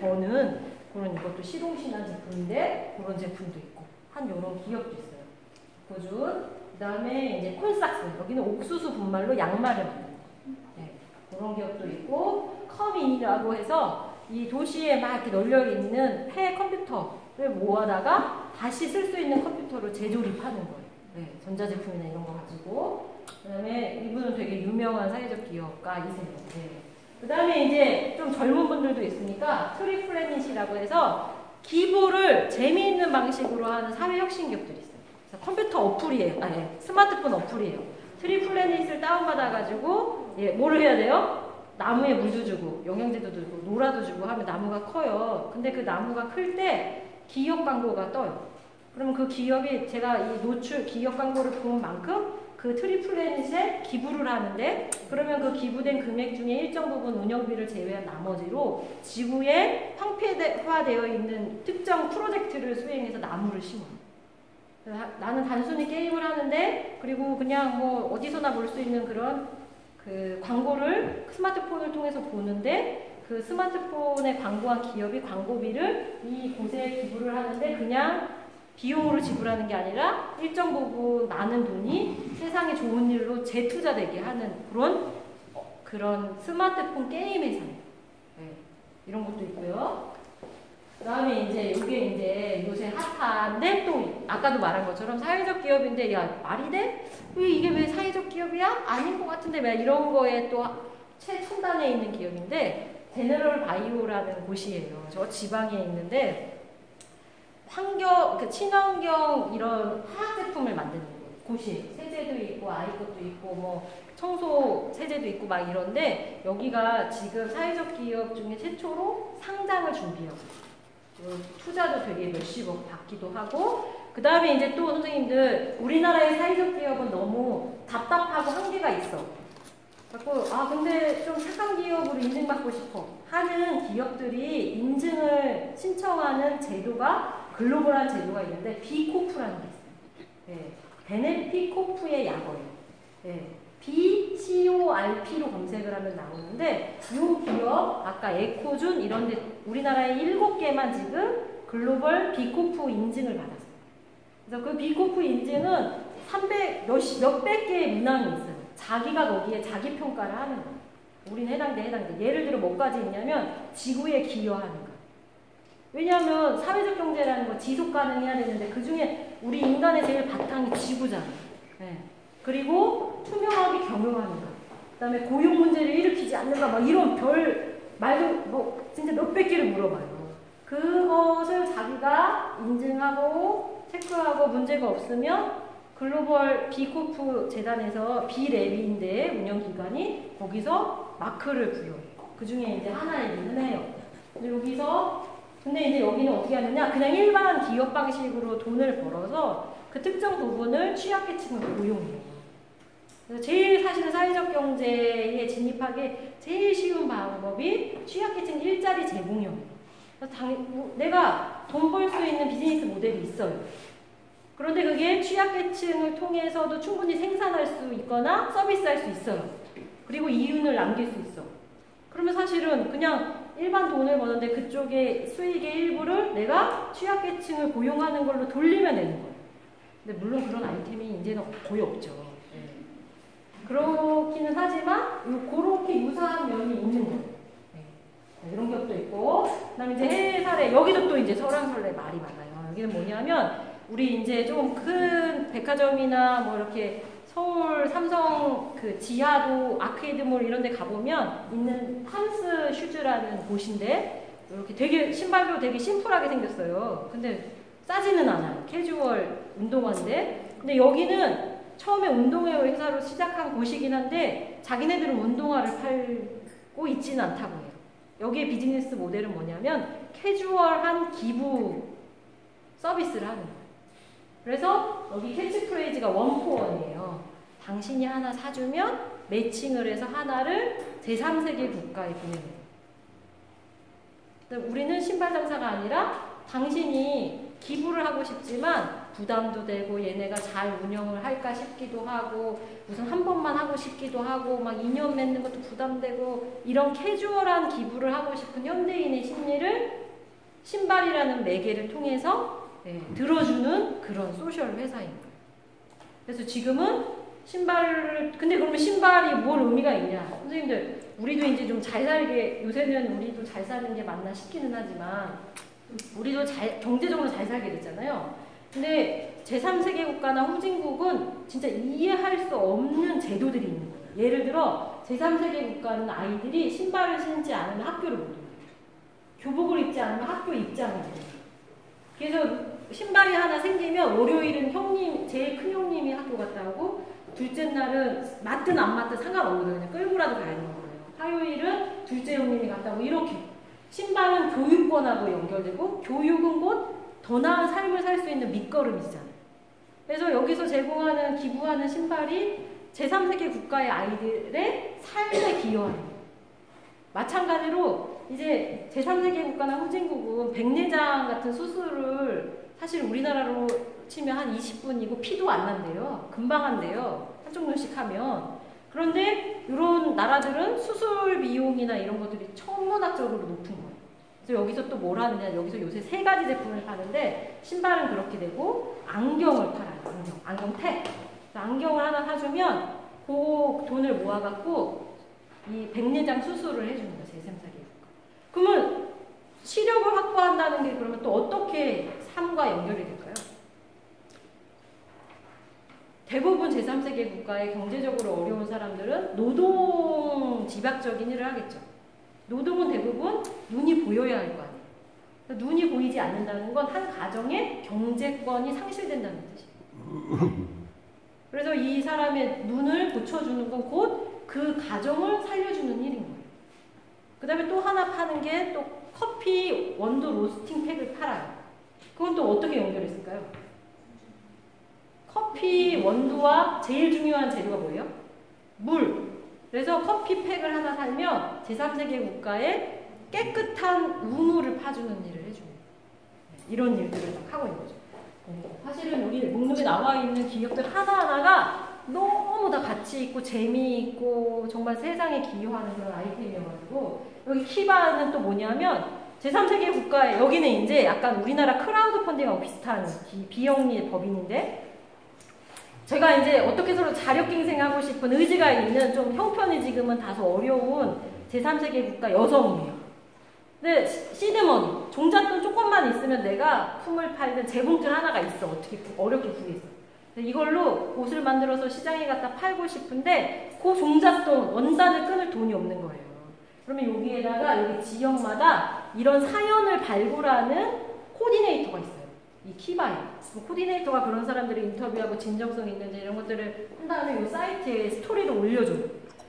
거는 그런 이것도 시동신한 제품인데 그런 제품도 있고 한 요런 기업도 있어요. 고준 그 다음에 이제 콘삭스 여기는 옥수수 분말로 양말을 만드는 거 그런 기업도 있고 커민이라고 해서 이 도시에 막 이렇게 널려있는 폐 컴퓨터를 모아다가 다시 쓸 수 있는 컴퓨터로 재조립하는 거예요. 전자제품이나 이런 거 가지고. 그 다음에 이분은 되게 유명한 사회적 기업가이세요. 그 다음에 이제 좀 젊은 분들도 있으니까 트리플래닛이라고 해서 기부를 재미있는 방식으로 하는 사회혁신 기업들이 있어요. 그래서 컴퓨터 어플이에요. 스마트폰 어플이에요. 트리플래닛을 다운받아가지고 뭐를 해야 돼요? 나무에 물도 주고 영양제도 주고 노라도 주고 하면 나무가 커요. 근데 그 나무가 클 때 기업 광고가 떠요. 그러면 그 기업이 제가 이 기업 광고를 본 만큼 그 트리플래닛에 기부를 하는데 그러면 그 기부된 금액 중에 일정 부분 운영비를 제외한 나머지로 지구에 황폐화되어 있는 특정 프로젝트를 수행해서 나무를 심어요. 나는 단순히 게임을 하는데 그리고 그냥 뭐 어디서나 볼 수 있는 그런 그 광고를 스마트폰을 통해서 보는데 그 스마트폰에 광고한 기업이 광고비를 이 곳에 기부를 하는데 그냥 비용으로 지불하는 게 아니라 일정 부분 많은 돈이 세상에 좋은 일로 재투자되게 하는 그런 스마트폰 게임 회사예요. 이런 것도 있고요. 그 다음에 이제 이게 이제 요새 핫한데 또 아까도 말한 것처럼 사회적 기업인데 야 말이 돼? 이게 왜 사회적 기업이야? 아닌 것 같은데 왜 이런 거에 또 최첨단에 있는 기업인데 제너럴 바이오라는 곳이에요. 저 지방에 있는데 환경, 친환경 이런 화학 제품을 만드는 곳이에요. 세제도 있고 아이 것도 있고 뭐 청소 세제도 있고 막 이런데 여기가 지금 사회적 기업 중에 최초로 상장을 준비하고 있어요. 투자도 되게 몇십억 받기도 하고 그 다음에 이제 또 선생님들 우리나라의 사회적 기업은 너무 답답하고 한계가 있어. 그래서 근데 좀 착한 기업으로 인증받고 싶어 하는 기업들이 인증을 신청하는 제도가 글로벌한 제도가 있는데 비코프라는 게 있어요. 네. 베네피코프의 약어예요. 네. BCORP로 검색을 하면 나오는데 이 기업 아까 에코준 이런 데 우리나라에 7개만 지금 글로벌 비코프 인증을 받았어요. 그래서 그 비코프 인증은 몇백 개의 문항이 있어요. 자기가 거기에 자기 평가를 하는 거예요. 우린 해당돼. 예를 들어 뭐까지 있냐면 지구에 기여하는 거. 왜냐하면 사회적 경제라는 거 지속 가능해야 되는데 그 중에 우리 인간의 제일 바탕이 지구잖아요. 네. 그리고 투명하게 경영하는 거. 그 다음에 고용 문제를 일으키지 않는가 막 이런 별 말도 뭐 진짜 몇백 개를 물어봐요. 그것을 자기가 인증하고 체크하고 문제가 없으면 글로벌 비코프 재단에서 비랩인데 운영기관이 거기서 마크를 부여해요. 그 중에 이제 하나이기는 해요. 근데 이제 여기는 어떻게 하느냐? 그냥 일반 기업 방식으로 돈을 벌어서 그 특정 부분을 취약계층을 고용해요. 그래서 제일 사실은 사회적 경제에 진입하기 제일 쉬운 방법이 취약계층 일자리 제공형이에요. 내가 돈 벌 수 있는 비즈니스 모델이 있어요. 그런데 그게 취약계층을 통해서도 충분히 생산할 수 있거나 서비스할 수 있어요. 그리고 이윤을 남길 수 있어. 그러면 사실은 그냥 일반 돈을 버는데 그쪽의 수익의 일부를 내가 취약계층을 고용하는 걸로 돌리면 되는 거예요. 근데 물론 그런 아이템이 이제는 거의 없죠. 네. 그렇기는 하지만 그렇게 유사한 면이 있는 거예요. 네. 이런 기업도 있고, 그다음에 이제 해외 사례 여기도 또 이제 설왕설래 말이 많아요. 여기는 뭐냐면 우리 이제 좀 큰 백화점이나 뭐 이렇게 서울 삼성 그 지하도 아케이드몰 이런 데 가보면 있는 함스 슈즈라는 곳인데 이렇게 되게 신발도 되게 심플하게 생겼어요. 근데 싸지는 않아요. 캐주얼 운동화인데. 근데 여기는 처음에 운동회 회사로 시작한 곳이긴 한데 자기네들은 운동화를 팔고 있지는 않다고 해요. 여기의 비즈니스 모델은 뭐냐면 캐주얼한 기부 서비스를 하는 거예요. 그래서 여기 캐치프레이즈가 원포원이에요. 당신이 하나 사주면 매칭을 해서 하나를 제3세계 국가에 보내는. 우리는 신발 장사가 아니라 당신이 기부를 하고 싶지만 부담도 되고 얘네가 잘 운영을 할까 싶기도 하고 우선 한 번만 하고 싶기도 하고 막 인연 맺는 것도 부담되고 이런 캐주얼한 기부를 하고 싶은 현대인의 심리를 신발이라는 매개를 통해서 들어주는 그런 소셜 회사인 거예요. 그래서 지금은 근데 그러면 신발이 뭘 의미가 있냐? 선생님들, 우리도 이제 좀 잘 살게, 요새는 우리도 잘 사는 게 맞나 싶기는 하지만, 우리도 경제적으로 잘 살게 됐잖아요. 근데 제3세계 국가나 후진국은 진짜 이해할 수 없는 제도들이 있는 거예요. 예를 들어, 제3세계 국가는 아이들이 신발을 신지 않으면 학교를 못 오고, 교복을 입지 않으면 학교 입장을 못 해요. 그래서 신발이 하나 생기면 월요일은 제일 큰 형님이 학교 갔다 오고 둘째 날은 맞든 안 맞든 상관없는 거예요. 그냥 끌고라도 가야 되는 거예요. 화요일은 둘째 형님이 갔다 오고 이렇게. 신발은 교육권하고 연결되고 교육은 곧 더 나은 삶을 살 수 있는 밑거름이잖아요. 그래서 여기서 제공하는 기부하는 신발이 제3세계 국가의 아이들의 삶에 기여하는 거예요. 마찬가지로 이제 제3세계 국가나 후진국은 백내장 같은 수술을 사실 우리나라로 치면 한 20분이고 피도 안 난대요. 금방 한대요. 한쪽 눈씩 하면. 그런데 이런 나라들은 수술 비용이나 이런 것들이 천문학적으로 높은 거예요. 그래서 여기서 또 뭘 하느냐. 여기서 요새 3가지 제품을 파는데 신발은 그렇게 되고 안경을 팔아요. 안경택. 안경을 하나 사주면 그 돈을 모아갖고 이 백내장 수술을 해주는 거예요. 제3세계 국가. 그러면 시력을 확보한다는 게 그러면 또 어떻게 삶과 연결이 될까요? 대부분 제3세계 국가의 경제적으로 어려운 사람들은 노동 집약적인 일을 하겠죠. 노동은 대부분 눈이 보여야 할 거 아니에요. 눈이 보이지 않는다는 건 한 가정의 경제권이 상실된다는 뜻이에요. 그래서 이 사람의 눈을 고쳐주는 건 곧 그 가정을 살려주는 일인 거예요. 그 다음에 또 하나 파는 게 또 커피 원두 로스팅 팩을 팔아요. 그건 또 어떻게 연결했을까요? 커피 원두와 제일 중요한 재료가 뭐예요? 물. 그래서 커피 팩을 하나 살면 제3세계 국가에 깨끗한 우물을 파주는 일을 해줍니다. 이런 일들을 막 하고 있는 거죠. 사실은 여기 목록에 나와 있는 기업들 하나하나가 너무 다 가치 있고 재미있고 정말 세상에 기여하는 그런 아이템이어가지고 여기 키바는 또 뭐냐면 제3세계 국가에 여기는 이제 약간 우리나라 크라우드 펀딩하고 비슷한 비영리 법인인데 제가 이제 어떻게 서로 자력갱생하고 싶은 의지가 있는 좀 형편이 지금은 다소 어려운 제3세계 국가 여성이에요. 근데 시드머니, 종잣돈 조금만 있으면 내가 품을 팔든 재봉틀 하나가 있어. 어떻게 어렵게 구했어. 이걸로 옷을 만들어서 시장에 갖다 팔고 싶은데 그 종잣돈, 원단을 끊을 돈이 없는 거예요. 그러면 여기에다가 여기 지역마다 이런 사연을 발굴하는 코디네이터가 있어요. 이 키바에. 코디네이터가 그런 사람들을 인터뷰하고 진정성 있는지 이런 것들을 한 다음에 이 사이트에 스토리를 올려줘요.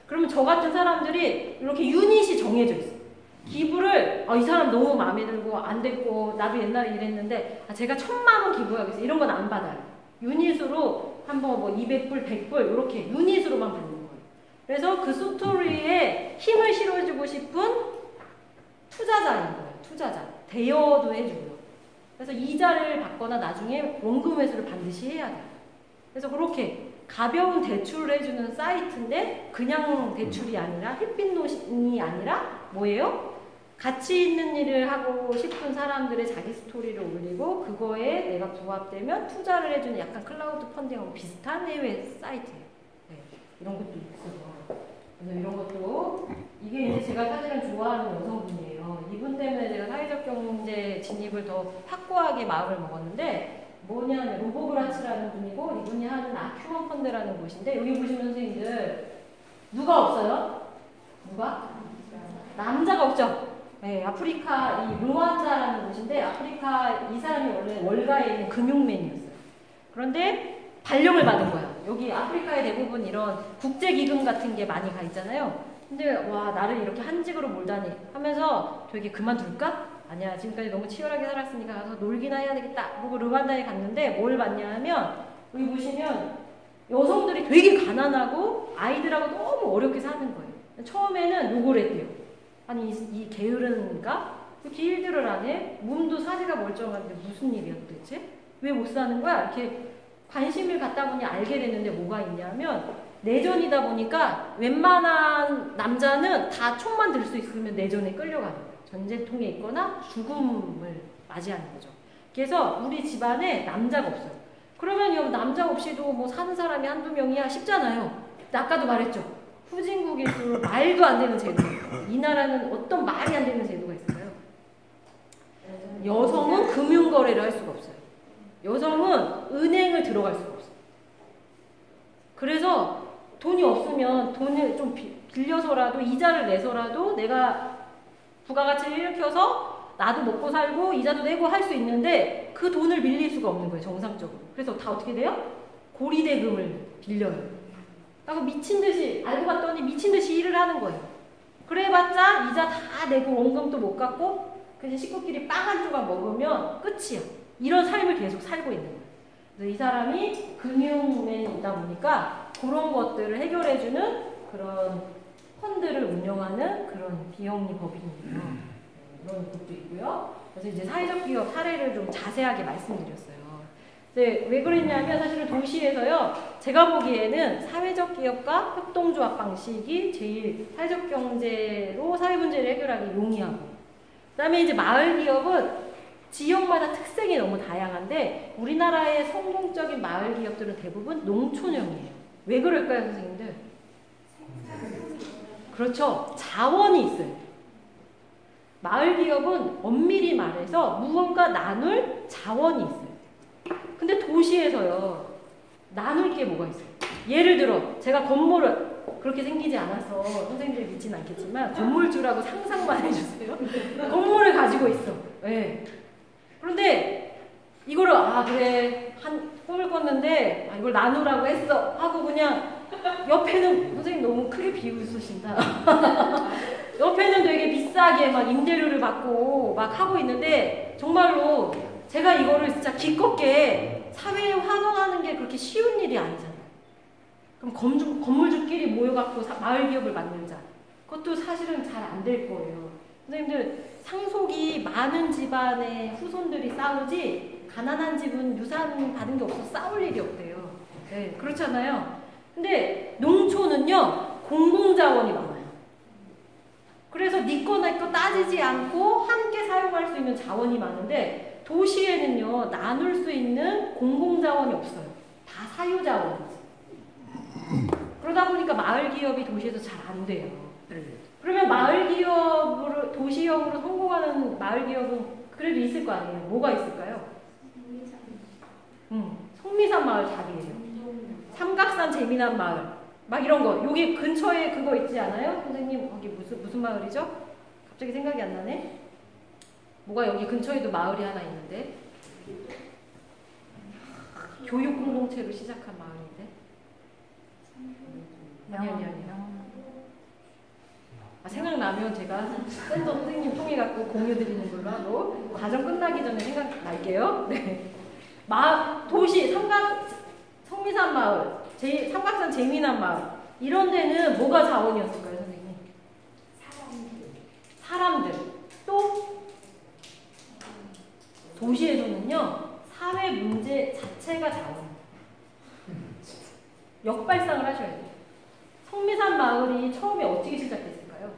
그러면 저 같은 사람들이 이렇게 유닛이 정해져 있어요. 기부를 이 사람 너무 마음에 들고 안 됐고 나도 옛날에 이랬는데 제가 1000만 원 기부하겠어요. 이런 건 안 받아요. 유닛으로 한번 뭐 200불, 100불 이렇게 유닛으로만 받는 거예요. 그래서 그 스토리에 힘을 실어주고 싶은 투자자인 거예요. 투자자. 대여도 해주고요. 그래서 이자를 받거나 나중에 원금 회수를 반드시 해야 돼요. 그래서 그렇게 가벼운 대출을 해주는 사이트인데 그냥 대출이 아니라 햇빛노신이 아니라 뭐예요? 가치 있는 일을 하고 싶은 사람들의 자기 스토리를 올리고 그거에 내가 부합되면 투자를 해주는 약간 클라우드 펀딩하고 비슷한 해외 사이트예요. 네, 이런 것도 있어요. 그래서 이런 것도 이게 이제 제가 사실은 좋아하는 여성분이에요. 이분 때문에 제가 사회적 경제 진입을 더 확고하게 마음을 먹었는데 뭐냐면 로보그라츠라는 분이고 이분이 하는 아큐먼 펀드라는 곳인데 여기 보시면 선생님들 누가 없어요? 누가? 남자가 없죠? 네, 아프리카 이 루안다라는 곳인데 아프리카 이 사람이 원래 월가에 있는 금융맨이었어요. 그런데 발령을 받은 거야. 여기 아프리카에 대부분 이런 국제기금 같은 게 많이 가 있잖아요. 근데 와 나를 이렇게 한직으로 몰다니 하면서 되게 그만둘까? 아니야 지금까지 너무 치열하게 살았으니까 가서 놀기나 해야 되겠다. 그리고 르완다에 갔는데 뭘 봤냐 하면 여기 보시면 여성들이 되게 가난하고 아이들하고 너무 어렵게 사는 거예요. 처음에는 욕을 했대요. 아니 이 게으른가? 길들을 안 해? 몸도 사지가 멀쩡한데 무슨 일이야 도대체? 왜 못 사는 거야? 이렇게 관심을 갖다 보니 알게 됐는데 뭐가 있냐면 내전이다 보니까 웬만한 남자는 다 총만 들 수 있으면 내전에 끌려가는 거예요. 전쟁통에 있거나 죽음을 맞이하는 거죠. 그래서 우리 집안에 남자가 없어요. 그러면 남자 없이도 뭐 사는 사람이 한두 명이야 쉽잖아요. 아까도 말했죠. 후진국일수록 말도 안 되는 제도예요. 이 나라는 어떤 말이 안 되는 제도가 있을까요? 여성은 금융거래를 할 수가 없어요. 여성은 은행을 들어갈 수가 없어요. 그래서 돈이 없으면 돈을 좀 빌려서라도 이자를 내서라도 내가 부가가치를 일으켜서 나도 먹고 살고 이자도 내고 할 수 있는데 그 돈을 빌릴 수가 없는 거예요. 정상적으로. 그래서 다 어떻게 돼요? 고리대금을 빌려요. 그리고 미친듯이 알고 봤더니 미친듯이 일을 하는 거예요. 그래봤자 이자 다 내고 원금도 못 갚고 그냥 식구끼리 빵 한 조각 먹으면 끝이에요. 이런 삶을 계속 살고 있는 거예요. 그래서 이 사람이 금융맨이다 보니까 그런 것들을 해결해주는 그런 펀드를 운영하는 그런 비영리 법인이에요. 이런 것도 있고요. 그래서 이제 사회적 기업 사례를 좀 자세하게 말씀드렸어요. 네, 왜 그랬냐면 사실은 도시에서요. 제가 보기에는 사회적 기업과 협동조합 방식이 제일 사회적 경제로 사회 문제를 해결하기 용이하고 그 다음에 이제 마을 기업은 지역마다 특색이 너무 다양한데 우리나라의 성공적인 마을 기업들은 대부분 농촌형이에요. 왜 그럴까요, 선생님들? 그렇죠. 자원이 있어요. 마을 기업은 엄밀히 말해서 무언가 나눌 자원이 있어요. 근데 도시에서요. 나눌 게 뭐가 있어요? 예를 들어 제가 건물을 그렇게 생기지 않아서 선생님들이 믿지는 않겠지만 건물주라고 상상만 해주세요. 건물을 가지고 있어. 네. 그런데 이거를 그래 한 꿈을 꿨는데 이걸 나누라고 했어 하고 그냥 옆에는 선생님 너무 크게 비웃으신다. 옆에는 되게 비싸게 막 임대료를 받고 막 하고 있는데 정말로 제가 이거를 진짜 기껏게 사회에 환원하는 게 그렇게 쉬운 일이 아니잖아요. 그럼 건물주끼리 모여갖고 마을 기업을 만들자. 그것도 사실은 잘 안 될 거예요. 선생님들 상속이 많은 집안의 후손들이 싸우지 가난한 집은 유산 받은 게 없어서 싸울 일이 없대요. 네, 그렇잖아요. 근데 농촌은요 공공자원이 많아요. 그래서 네 거 내 거 따지지 않고 함께 사용할 수 있는 자원이 많은데 도시에는요 나눌 수 있는 공공자원이 없어요. 다 사유자원이지. 그러다 보니까 마을 기업이 도시에서 잘 안 돼요. 그러면 마을 기업으로 도시형으로 성공하는 마을 기업은 그래도 있을 거 아니에요. 뭐가 있을까요? 성미산 마을 답이에요. 삼각산 재미난 마을 막 이런 거. 여기 근처에 그거 있지 않아요? 선생님 거기 무슨 마을이죠? 갑자기 생각이 안 나네. 뭐가 여기 근처에도 마을이 하나 있는데 교육 공동체로 시작한 마을인데. 아니요. 생각나면 제가 센터 선생님 통해 갖고 공유 드리는 걸로 하고 과정 끝나기 전에 생각날게요. 네. 도시 성미산 마을, 삼각산 재미난 마을 이런 데는 뭐가 자원이었을까요, 선생님? 사람들. 또 도시에서는요 사회 문제 자체가 자원이에요. 역발상을 하셔야 돼요. 성미산 마을이 처음에 어떻게 시작됐을까요?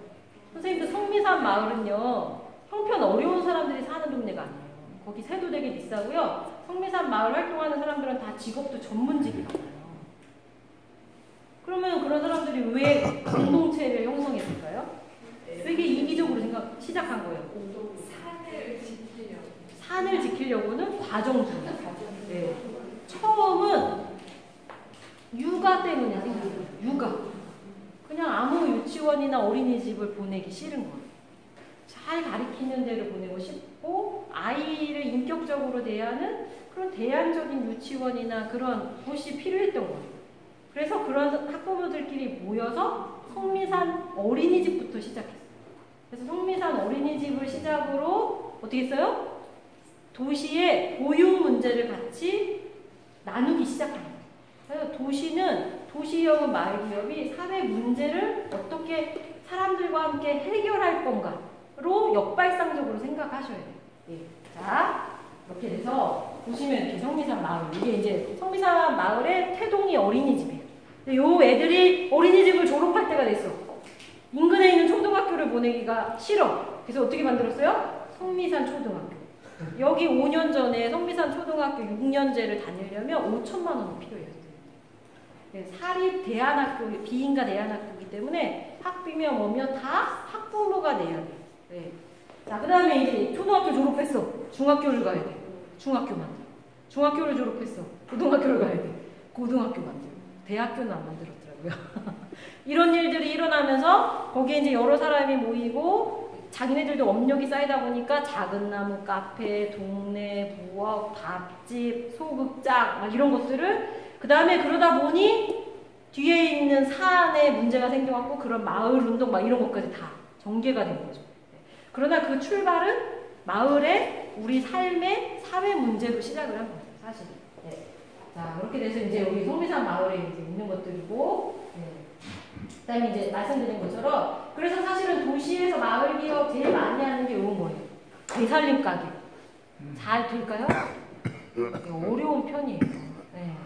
선생님들 성미산 마을은요 형편 어려운 사람들이 사는 동네가 아니에요. 거기 세도 되게 비싸고요. 성미산 마을 활동하는 사람들은 다 직업도 전문직이 많아요. 그러면 그런 사람들이 왜 공동체를 형성했을까요? 되게 이기적으로 시작한 거예요. 산을 지키려고는 과정 중이에요. 네. 처음은 육아 때문에 생겼어요. 육아. 그냥 아무 유치원이나 어린이집을 보내기 싫은 거예요. 잘 가리키는 데를 보내고 싶고 아이를 인격적으로 대하는 그런 대안적인 유치원이나 그런 곳이 필요했던 거예요. 그래서 그런 학부모들끼리 모여서 성미산 어린이집부터 시작했어요. 그래서 성미산 어린이집을 시작으로 어떻게 했어요? 도시의 보육 문제를 같이 나누기 시작합니다. 그래서 도시형은 마을 기업이 사회 문제를 어떻게 사람들과 함께 해결할 건가로 역발상적으로 생각하셔야 돼요. 네. 자, 이렇게 돼서 보시면 이렇게 성미산 마을, 이게 이제 성미산 마을의 태동이 어린이집이에요. 근데 요 애들이 어린이집을 졸업할 때가 됐어. 인근에 있는 초등학교를 보내기가 싫어. 그래서 어떻게 만들었어요? 성미산 초등학교. 여기 5년 전에 성미산 초등학교 6년제를 다니려면 5천만 원이 필요해요. 네, 사립 대안학교, 비인가 대안학교이기 때문에 학비며 뭐며 다 학부모가 내야 돼요. 네. 자, 그 다음에 이제 초등학교 졸업했어. 중학교를 가야 돼. 중학교 만들어. 중학교를 졸업했어. 고등학교를 가야 돼. 고등학교 만들어. 대학교는 안 만들었더라고요. 이런 일들이 일어나면서 거기에 이제 여러 사람이 모이고 자기네들도 업력이 쌓이다 보니까 작은 나무 카페, 동네, 부엌, 밥집, 소극장 막 이런 것들을 그 다음에 그러다 보니 뒤에 있는 산에 문제가 생겨갖고 그런 마을 운동 막 이런 것까지 다 전개가 된 거죠. 그러나 그 출발은 마을의 우리 삶의 사회 문제로 시작을 한 거예요, 사실. 네. 자, 그렇게 돼서 이제 여기 성미산 마을에 이제 있는 것들이고, 네. 그 다음에 이제 말씀드린 것처럼, 그래서 사실은 도시에서 마을 기업 제일 많이 하는 게 이런 거예요. 대살림 가게. 잘 될까요? 어려운 편이에요. 네.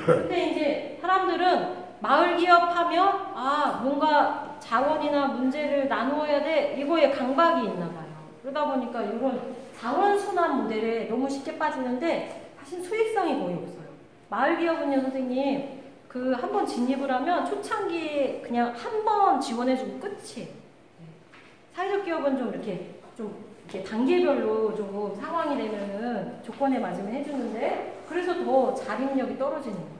근데 이제 사람들은 마을 기업 하면, 뭔가 자원이나 문제를 나누어야 돼. 이거에 강박이 있나 봐요. 그러다 보니까 이런 자원순환 모델에 너무 쉽게 빠지는데, 사실 수익성이 거의 없어요. 마을 기업은요, 선생님, 그 한 번 진입을 하면 초창기에 그냥 한 번 지원해주고 끝이에요. 사회적 기업은 좀 이렇게 단계별로 좀 상황이 되면은 조건에 맞으면 해주는데, 그래서 더 자립력이 떨어지는 거예요.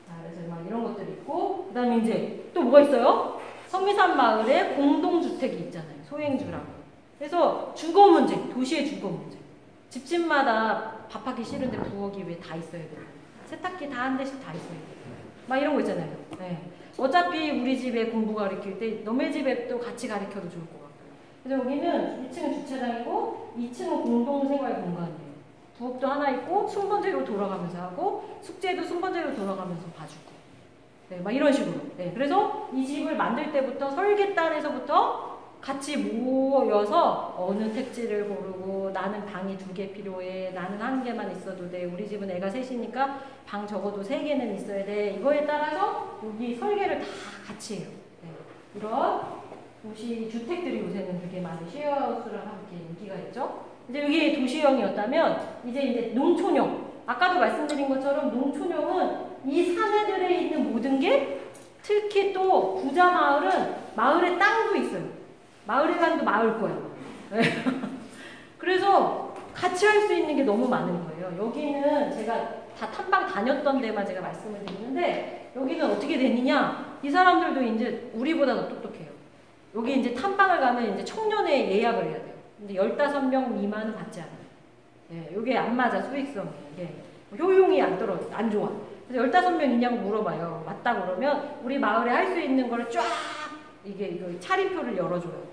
자, 그래서 지하철 막 이런 것들이 있고, 그 다음에 이제 또 뭐가 있어요? 성미산 마을에 공동주택이 있잖아요. 소행주라고. 그래서 주거 문제, 도시의 주거 문제. 집집마다 밥하기 싫은데 부엌이 왜 다 있어야 돼요? 세탁기 다 한 대씩 다 있어야 돼요. 막 이런 거 있잖아요. 네. 어차피 우리 집에 공부 가르칠 때 너네 집에 또 같이 가르쳐도 좋을 것 같고. 그래서 여기는 1층은 주차장이고 2층은 공동생활 공간이에요. 부엌도 하나 있고 순번제로 돌아가면서 하고 숙제도 순번제로 돌아가면서 봐주고. 네, 막 이런 식으로. 네, 그래서 이 집을 만들 때부터 설계단에서부터 같이 모여서 어느 택지를 고르고 나는 방이 2개 필요해. 나는 1개만 있어도 돼. 우리 집은 애가 셋이니까 방 적어도 3개는 있어야 돼. 이거에 따라서 여기 설계를 다 같이 해요. 네, 이런 도시 주택들이 요새는 되게 많이 쉐어하우스랑 함께 인기가 있죠. 이제 여기 도시형이었다면 이제 농촌형. 아까도 말씀드린 것처럼 농촌형은 이 사내들에 있는 모든 게 특히 또 부자 마을은 마을에 땅도 있어요. 마을에 간도 마을 거야. 그래서 같이 할 수 있는 게 너무 많은 거예요. 여기는 제가 다 탐방 다녔던 데만 제가 말씀을 드리는데 여기는 어떻게 되느냐? 이 사람들도 이제 우리보다 더 똑똑해요. 여기 이제 탐방을 가면 이제 청년회 예약을 해야 돼요. 근데 15명 미만은 받지 않아요. 예, 이게 안 맞아, 수익성이. 예, 효용이 안 좋아. 그래서 15명 있냐고 물어봐요. 맞다고 그러면 우리 마을에 할 수 있는 걸 쫙 이거 차림표를 열어줘요.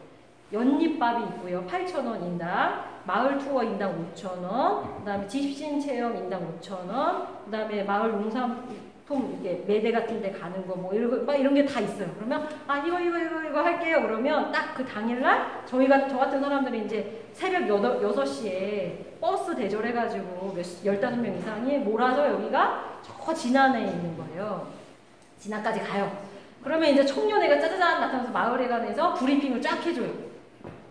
연잎밥이 있고요. 8,000원 인당, 마을 투어 인당 5,000원, 그 다음에 집신 체험 인당 5,000원, 그 다음에 마을 농산품 이게 매대 같은 데 가는 거 뭐 이런 게 다 있어요. 그러면 이거 할게요. 그러면 딱 그 당일날 저 같은 사람들이 이제 새벽 6시에 버스 대절해가지고 15명 이상이 몰아서 여기가 저 진안에 있는 거예요. 진안까지 가요. 그러면 이제 청년회가 짜자잔 나타나서 마을회관에서 브리핑을 쫙 해줘요.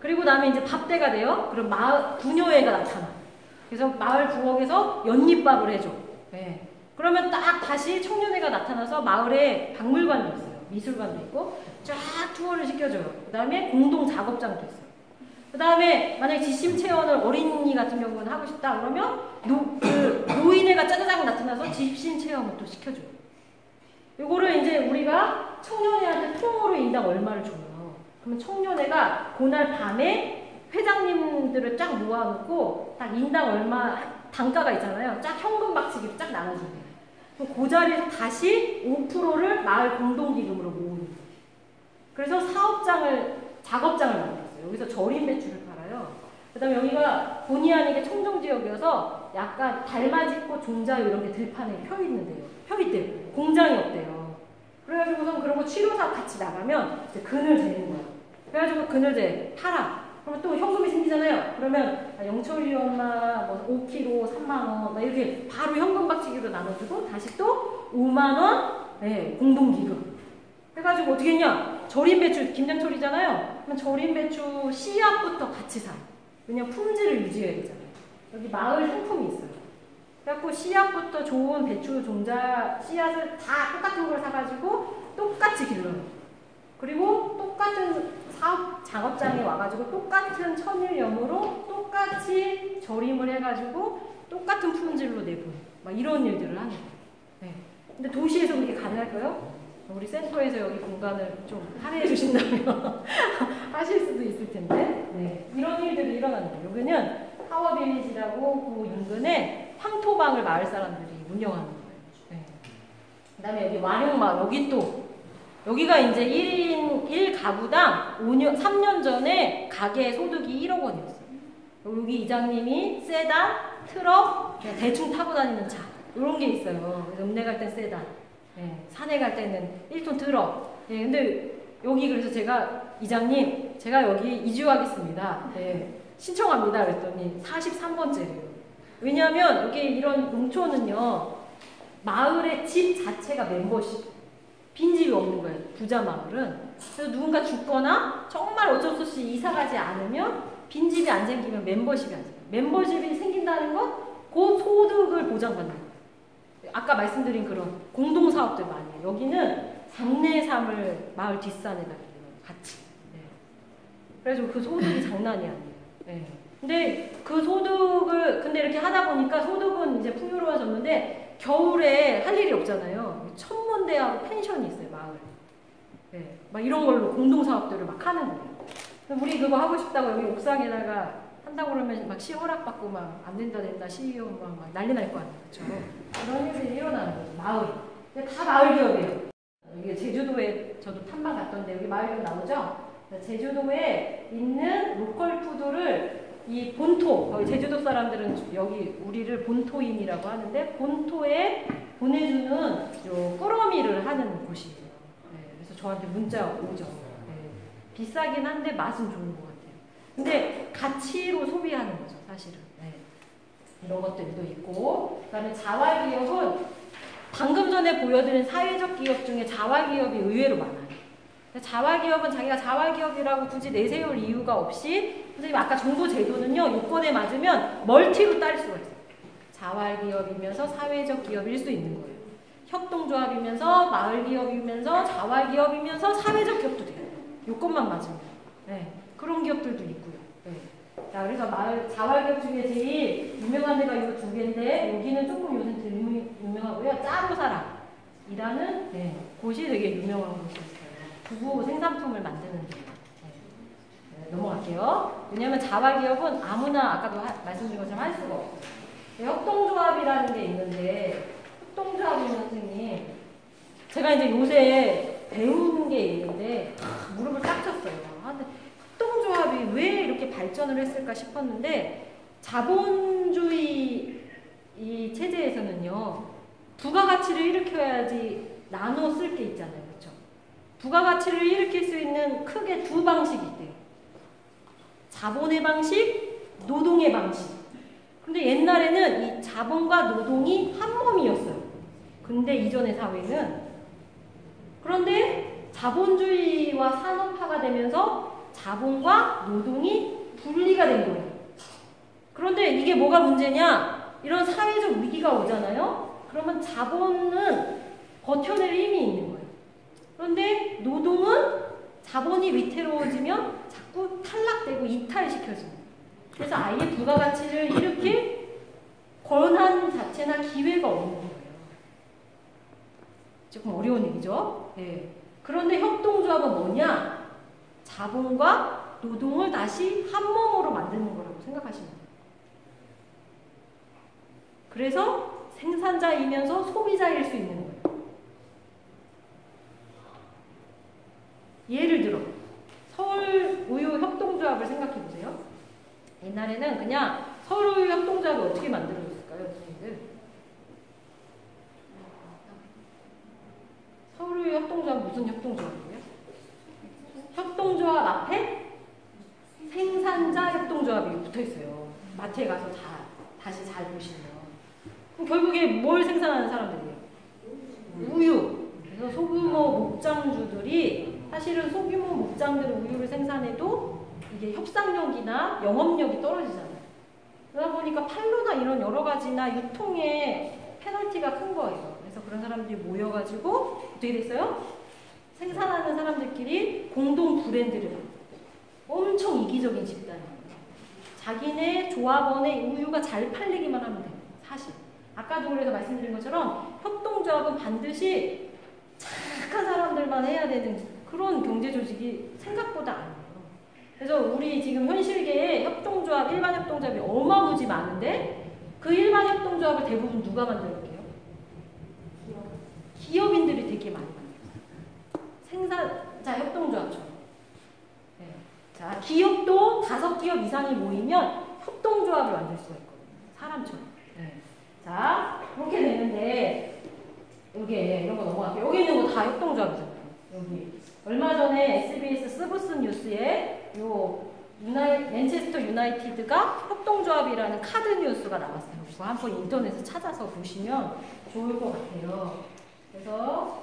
그리고 나면 이제 밥때가 돼요. 그럼 부녀회가 나타나. 그래서 마을 부엌에서 연잎밥을 해줘. 네. 그러면 딱 다시 청년회가 나타나서 마을에 박물관도 있어요. 미술관도 있고 쫙 투어를 시켜줘요. 그 다음에 공동 작업장도 있어요. 그 다음에 만약에 지심 체험을 어린이 같은 경우는 하고 싶다 그러면 노인회가 짜자잔 나타나서 지심 체험을 또 시켜줘요. 이거를 이제 우리가 청년회한테 통으로 인당 얼마를 줘요. 그러면 청년회가 그날 밤에 회장님들을 쫙 모아놓고 딱 인당 얼마 단가가 있잖아요. 딱 현금 박치기로 쫙 나눠줘요. 그럼 그 자리에서 다시 5%를 마을 공동기금으로 모으는 거예요. 그래서 작업장을 만들었어요. 여기서 절임 배추를 팔아요. 그 다음에 여기가 본의 아니게 청정지역이어서 약간 달맞이꽃 종자유 이런 게 들판에 펴있대요. 공장이 없대요. 그래가지고선 그런 거 취로사 같이 나가면 이제 그늘 재는 거야. 그래가지고 그늘재 팔아. 그러면 또 현금이 생기잖아요. 그러면 영철이 엄마 뭐 5kg 3만원 막 이렇게 바로 현금 박치기로 나눠주고 다시 또 5만원 네, 공동기금. 해가지고 어떻게 했냐? 절임배추, 김장철이잖아요. 그럼 절임배추 씨앗부터 같이 사. 왜냐면 품질을 유지해야 되잖아요. 여기 마을 상품이 있어요. 그래갖고 씨앗부터 좋은 배추 종자 씨앗을 다 똑같은 걸 사가지고 똑같이 길러요. 그리고 똑같은 작업장에 와가지고 똑같은 천일염으로 똑같이 절임을 해가지고 똑같은 품질로 내보내요. 막 이런 일들을 하는 거예요. 네. 근데 도시에서 그렇게 가능할까요? 우리 센터에서 여기 공간을 좀 할애해 주신다면 하실 수도 있을 텐데 네. 이런 일들이 일어나는 거예요. 여기는 파워빌리지라고 그 인근에 황토방을 마을 사람들이 운영하는 거예요. 네. 그 다음에 여기 완용마을 여기가 이제 1인 1가구당 3년 전에 가계 소득이 1억 원이었어요. 여기 이장님이 세단, 트럭, 그냥 대충 타고 다니는 차 이런 게 있어요. 읍내 갈 땐 세단, 산에 갈 때는 1톤 트럭. 근데 여기 그래서 이장님 제가 여기 이주하겠습니다. 신청합니다. 그랬더니 43번째래요. 왜냐하면 여기 이런 농촌은요 마을의 집 자체가 멤버십. 빈집이 없는 거예요. 부자 마을은. 그래서 누군가 죽거나 정말 어쩔 수 없이 이사 가지 않으면 빈집이 안 생기면 멤버십이 안 생겨요. 멤버십이 생긴다는 건 그 소득을 보장받는 거예요. 아까 말씀드린 그런 공동사업들 많이 해요. 여기는 장례삼을 마을 뒷산에다 같이. 그래서 그 소득이 장난이 아니에요. 근데 그 소득을 근데 이렇게 하다 보니까 소득은 이제 풍요로워졌는데 겨울에 할 일이 없잖아요. 천문대하고 펜션이 있어요, 마을. 네, 막 이런 걸로 공동사업들을 막 하는 거예요. 우리 그거 하고 싶다고 여기 옥상에다가 한다고 그러면 막 시 허락받고 막 안 된다 CEO 막 난리 날 거 아니에요. 그렇죠? 그런 일들이 일어나는 거죠. 마을. 근데 다 마을 기업이에요. 이게 제주도에 저도 탐방 갔던데 여기 마을 기업 나오죠? 제주도에 있는 로컬 푸드를 이 본토, 거기 제주도 사람들은 여기 우리를 본토인이라고 하는데 본토에 보내주는 요 꾸러미를 하는 곳이에요. 네, 그래서 저한테 문자 오죠. 네, 비싸긴 한데 맛은 좋은 것 같아요. 근데 가치로 소비하는 거죠, 사실은. 네, 이런 것들도 있고, 그다음에 자활기업은 방금 전에 보여드린 사회적 기업 중에 자활기업이 의외로 많아요. 자활기업은 자기가 자활기업이라고 굳이 내세울 이유가 없이, 선생님 아까 정부 제도는요, 요건에 맞으면 멀티로 딸 수가 있어요. 자활기업이면서 사회적 기업일 수 있는 거예요. 협동조합이면서 마을기업이면서 자활기업이면서 사회적 기업도 돼요. 요건만 맞으면. 네, 그런 기업들도 있고요. 네. 자, 그래서 자활기업 중에 제일 유명한 데가 이 두 개인데, 여기는 조금 요새 덜 유명하고요. 짜로사랑이라는 네, 곳이 되게 유명한 곳이에요. 부부 생산품을 만드는 데. 네, 넘어갈게요. 왜냐하면 자활기업은 아무나 아까도 말씀드린 것처럼 할 수가 없어요. 협동조합이라는 게 있는데, 협동조합이면 선생님, 제가 이제 요새 배우는 게 있는데 무릎을 딱 쳤어요. 근데 협동조합이 왜 이렇게 발전을 했을까 싶었는데, 자본주의 이 체제에서는요, 부가가치를 일으켜야지 나눠 쓸 게 있잖아요. 그렇죠? 부가가치를 일으킬 수 있는 크게 두 방식이 있대요. 자본의 방식, 노동의 방식. 근데 옛날에는 이 자본과 노동이 한 몸이었어요. 근데 이전의 사회는. 그런데 자본주의와 산업화가 되면서 자본과 노동이 분리가 된 거예요. 그런데 이게 뭐가 문제냐? 이런 사회적 위기가 오잖아요? 그러면 자본은 버텨낼 힘이 있는 거예요. 그런데 노동은 자본이 위태로워지면 자꾸 탈락되고 이탈시켜지는 거예요. 그래서 아예 부가가치를 일으킬 권한 자체나 기회가 없는 거예요. 조금 어려운 얘기죠? 네. 그런데 협동조합은 뭐냐? 자본과 노동을 다시 한 몸으로 만드는 거라고 생각하시면 돼요. 그래서 생산자이면서 소비자일 수 있는 거예요. 예를 들어 서울우유협동조합을 생각해 보세요. 옛날에는 그냥 서울우유협동조합을 어떻게 만들어졌을까요, 선생님들? 서울우유협동조합 무슨 협동조합이에요? 협동조합 앞에 생산자 협동조합이 붙어 있어요. 마트에 가서 다시 잘 보시면. 그럼 결국에 뭘 생산하는 사람들이에요? 우유. 그래서 소규모 목장주들이 사실은 소규모 목장들 우유를 생산해도 이게 협상력이나 영업력이 떨어지잖아요. 그러다 보니까 판로나 이런 여러 가지나 유통에 페널티가 큰 거예요. 그래서 그런 사람들이 모여가지고 어떻게 됐어요? 생산하는 사람들끼리 공동 브랜드를 엄청 이기적인 집단이에요. 자기네 조합원의 우유가 잘 팔리기만 하면 돼요. 사실. 아까도 그래서 말씀드린 것처럼 협동조합은 반드시 착한 사람들만 해야 되는 그런 경제 조직이 생각보다 아니에요. 그래서 우리 지금 현실계에 협동조합, 일반 협동조합이 어마무지 많은데 그 일반 협동조합을 대부분 누가 만들었게요? 기업인들이 되게 많이 만들어요. 생산자 협동조합처럼. 네. 자, 기업도 5기업 이상이 모이면 협동조합을 만들 수가 있거든요. 사람처럼. 네. 자, 그렇게 되는데 여기 이런 거 넘어갈게요. 여기 있는 거 다 협동조합이잖아요. 여기 얼마 전에 SBS 스브스 뉴스에 요 맨체스터 유나이티드가 협동조합이라는 카드 뉴스가 나왔어요. 그거 한번 인터넷에 찾아서 보시면 좋을 것 같아요. 그래서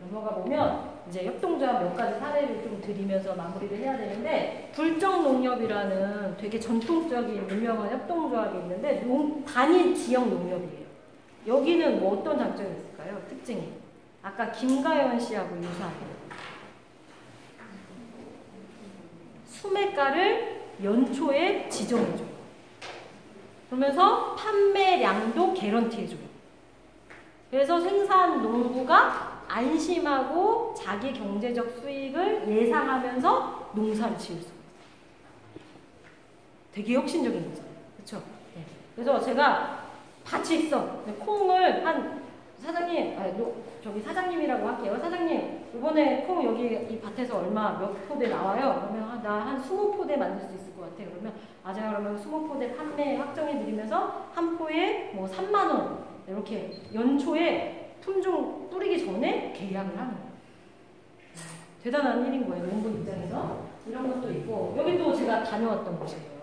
넘어가 보면 이제 협동조합 몇 가지 사례를 좀 드리면서 마무리를 해야 되는데, 불정농협이라는 되게 전통적인 유명한 협동조합이 있는데 단일 지역 농협이에요. 여기는 뭐 어떤 장점이 있을까요? 특징이. 아까 김가연 씨하고 유사해요. 수매가를 연초에 지정해줘요. 그러면서 판매량도 개런티해줘요. 그래서 생산 농부가 안심하고 자기 경제적 수익을 예상하면서 농사를 지을 수 있어요. 되게 혁신적인 거잖아요. 그렇죠? 네. 그래서 제가 밭이 있어. 콩을 한 사장님, 저기 사장님이라고 할게요. 사장님, 이번에 콩 여기 이 밭에서 얼마 몇 포대 나와요? 그러면 나 한 20포대 만들 수 있을 것 같아. 그러면 맞아요. 그러면 20포대 판매 확정해 드리면서 한 포에 뭐 3만 원 이렇게 연초에 품종 뿌리기 전에 계약을 하는 거예요. 대단한 일인 거예요. 농부 입장에서. 이런 것도 있고 여기 또 제가 다녀왔던 곳이에요.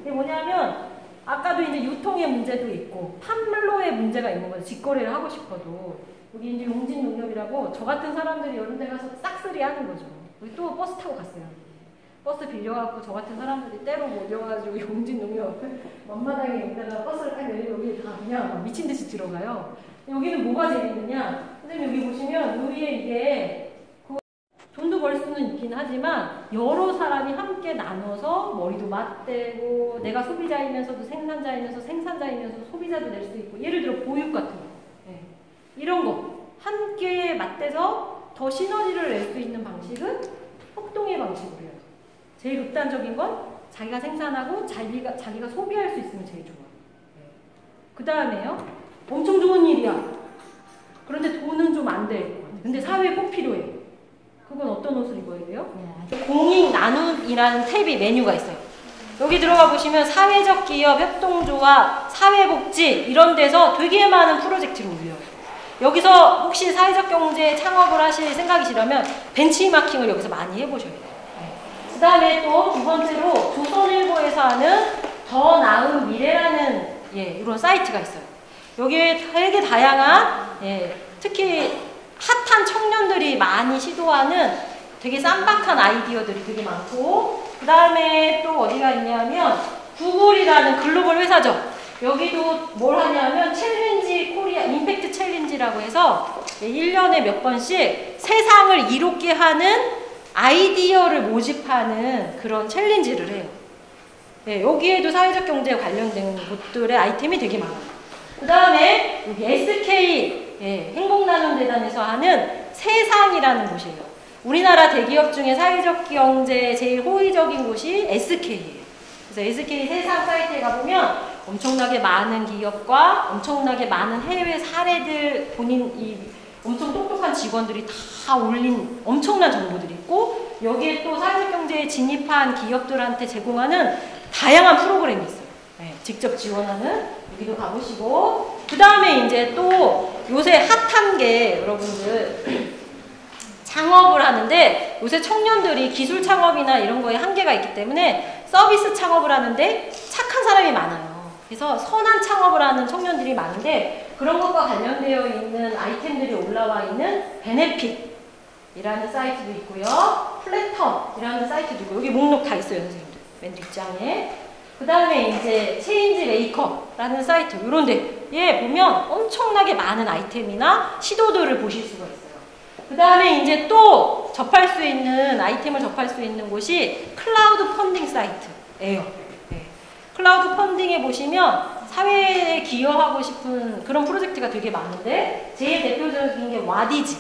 이게 뭐냐면 아까도 이제 유통의 문제도 있고 판로의 문제가 있는 거죠. 직거래를 하고 싶어도 여기 이제 용진농협이라고 저 같은 사람들이 이런 데 가서 싹쓸이 하는 거죠. 여기 또 버스 타고 갔어요. 버스 빌려갖고 저 같은 사람들이 때로 몰려가지고 용진농협 먼마당에 여기다가 버스를 딱 내리고 여기 다 그냥 미친 듯이 들어가요. 여기는 뭐가 재밌느냐? 선생님 여기 보시면 여기에 이게 돈도 벌 수는 있긴 하지만 여러 사람이 함께 나눠서 머리도 맞대고 내가 소비자이면서도 생산자이면서 생산자이면서 소비자도 낼 수 있고 예를 들어 보육 같은 거 이런 거 함께 맞대서 더 시너지를 낼 수 있는 방식은 협동의 방식으로 해요. 제일 극단적인 건 자기가 생산하고 자기가 소비할 수 있으면 제일 좋아요. 그 다음에요. 엄청 좋은 일이야. 그런데 돈은 좀 안 돼. 근데 사회에 꼭 필요해. 그건 어떤 옷을 입어야 돼요? 공익 나눔이라는 탭이 메뉴가 있어요. 여기 들어가 보시면 사회적 기업, 협동조합, 사회복지 이런 데서 되게 많은 프로젝트를 올려요. 여기서 혹시 사회적 경제 창업을 하실 생각이시라면 벤치마킹을 여기서 많이 해보셔야 돼요. 그 다음에 또 두 번째로 조선일보에서 하는 더 나은 미래라는 이런 사이트가 있어요. 여기에 되게 다양한 특히 핫한 청년들이 많이 시도하는 되게 쌈박한 아이디어들이 되게 많고 그 다음에 또 어디가 있냐면 구글이라는 글로벌 회사죠. 여기도 뭘 하냐면 챌린지 코리아 임팩트 챌린지라고 해서 1년에 몇 번씩 세상을 이롭게 하는 아이디어를 모집하는 그런 챌린지를 해요. 여기에도 사회적 경제에 관련된 곳들의 아이템이 되게 많아요. 그 다음에 여기 SK 행복나눔재단에서 하는 세상이라는 곳이에요. 우리나라 대기업 중에 사회적 경제에 제일 호의적인 곳이 SK예요. 그래서 SK 세상 사이트에 가보면 엄청나게 많은 기업과 엄청나게 많은 해외 사례들 엄청 똑똑한 직원들이 다 올린 엄청난 정보들이 있고 여기에 또 사회적 경제에 진입한 기업들한테 제공하는 다양한 프로그램이 있어요. 직접 지원하는 여기도 가보시고 그 다음에 이제 또 요새 핫한 게 여러분들 창업을 하는데 요새 청년들이 기술 창업이나 이런 거에 한계가 있기 때문에 서비스 창업을 하는데 착한 사람이 많아요. 그래서 선한 창업을 하는 청년들이 많은데 그런 것과 관련되어 있는 아이템들이 올라와 있는 베네핏이라는 사이트도 있고요. 플래텀이라는 사이트도 있고 여기 목록 다 있어요, 선생님들. 맨 뒷장에. 그 다음에 이제 체인지 메이커라는 사이트 요런데 보면 엄청나게 많은 아이템이나 시도들을 보실 수가 있어요. 그 다음에 이제 또 접할 수 있는 아이템을 접할 수 있는 곳이 클라우드 펀딩 사이트예요. 클라우드 펀딩에 보시면 사회에 기여하고 싶은 그런 프로젝트가 되게 많은데 제일 대표적인 게 와디즈.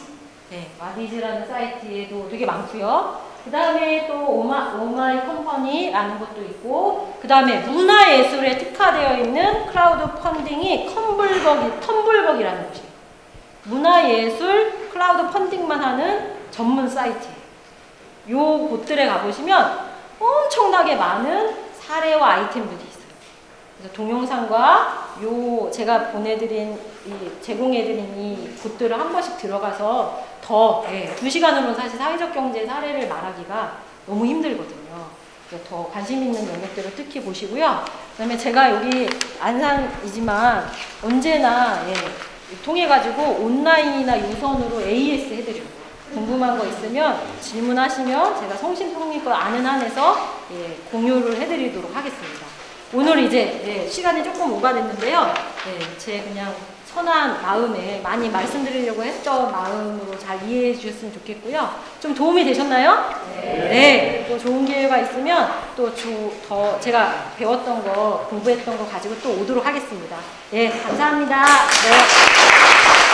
와디즈라는 사이트에도 되게 많고요. 그 다음에 또 오마이 컴퍼니라는 것도 있고 그 다음에 문화예술에 특화되어 있는 클라우드 펀딩이 텀블벅이라는 곳이에요. 문화예술 클라우드 펀딩만 하는 전문 사이트예요. 요 곳들에 가보시면 엄청나게 많은 사례와 아이템들이 있어요. 그래서 동영상과 제가 제공해드린 이 곳들을 한 번씩 들어가서 더 2시간으로는 사실 사회적 경제 사례를 말하기가 너무 힘들거든요. 그래서 더 관심 있는 영역들을 특히 보시고요. 그 다음에 제가 여기 안산이지만 언제나 통해가지고 온라인이나 유선으로 AS 해드려요. 궁금한 거 있으면 질문하시면 제가 성심성의껏 아는 한에서 공유를 해드리도록 하겠습니다. 오늘 이제 시간이 조금 오바됐는데요. 제 그냥 선한 마음에 많이 말씀드리려고 했던 마음으로 잘 이해해 주셨으면 좋겠고요. 좀 도움이 되셨나요? 네. 또 좋은 기회가 있으면 또 더 제가 배웠던 거, 공부했던 거 가지고 또 오도록 하겠습니다. 감사합니다. 네.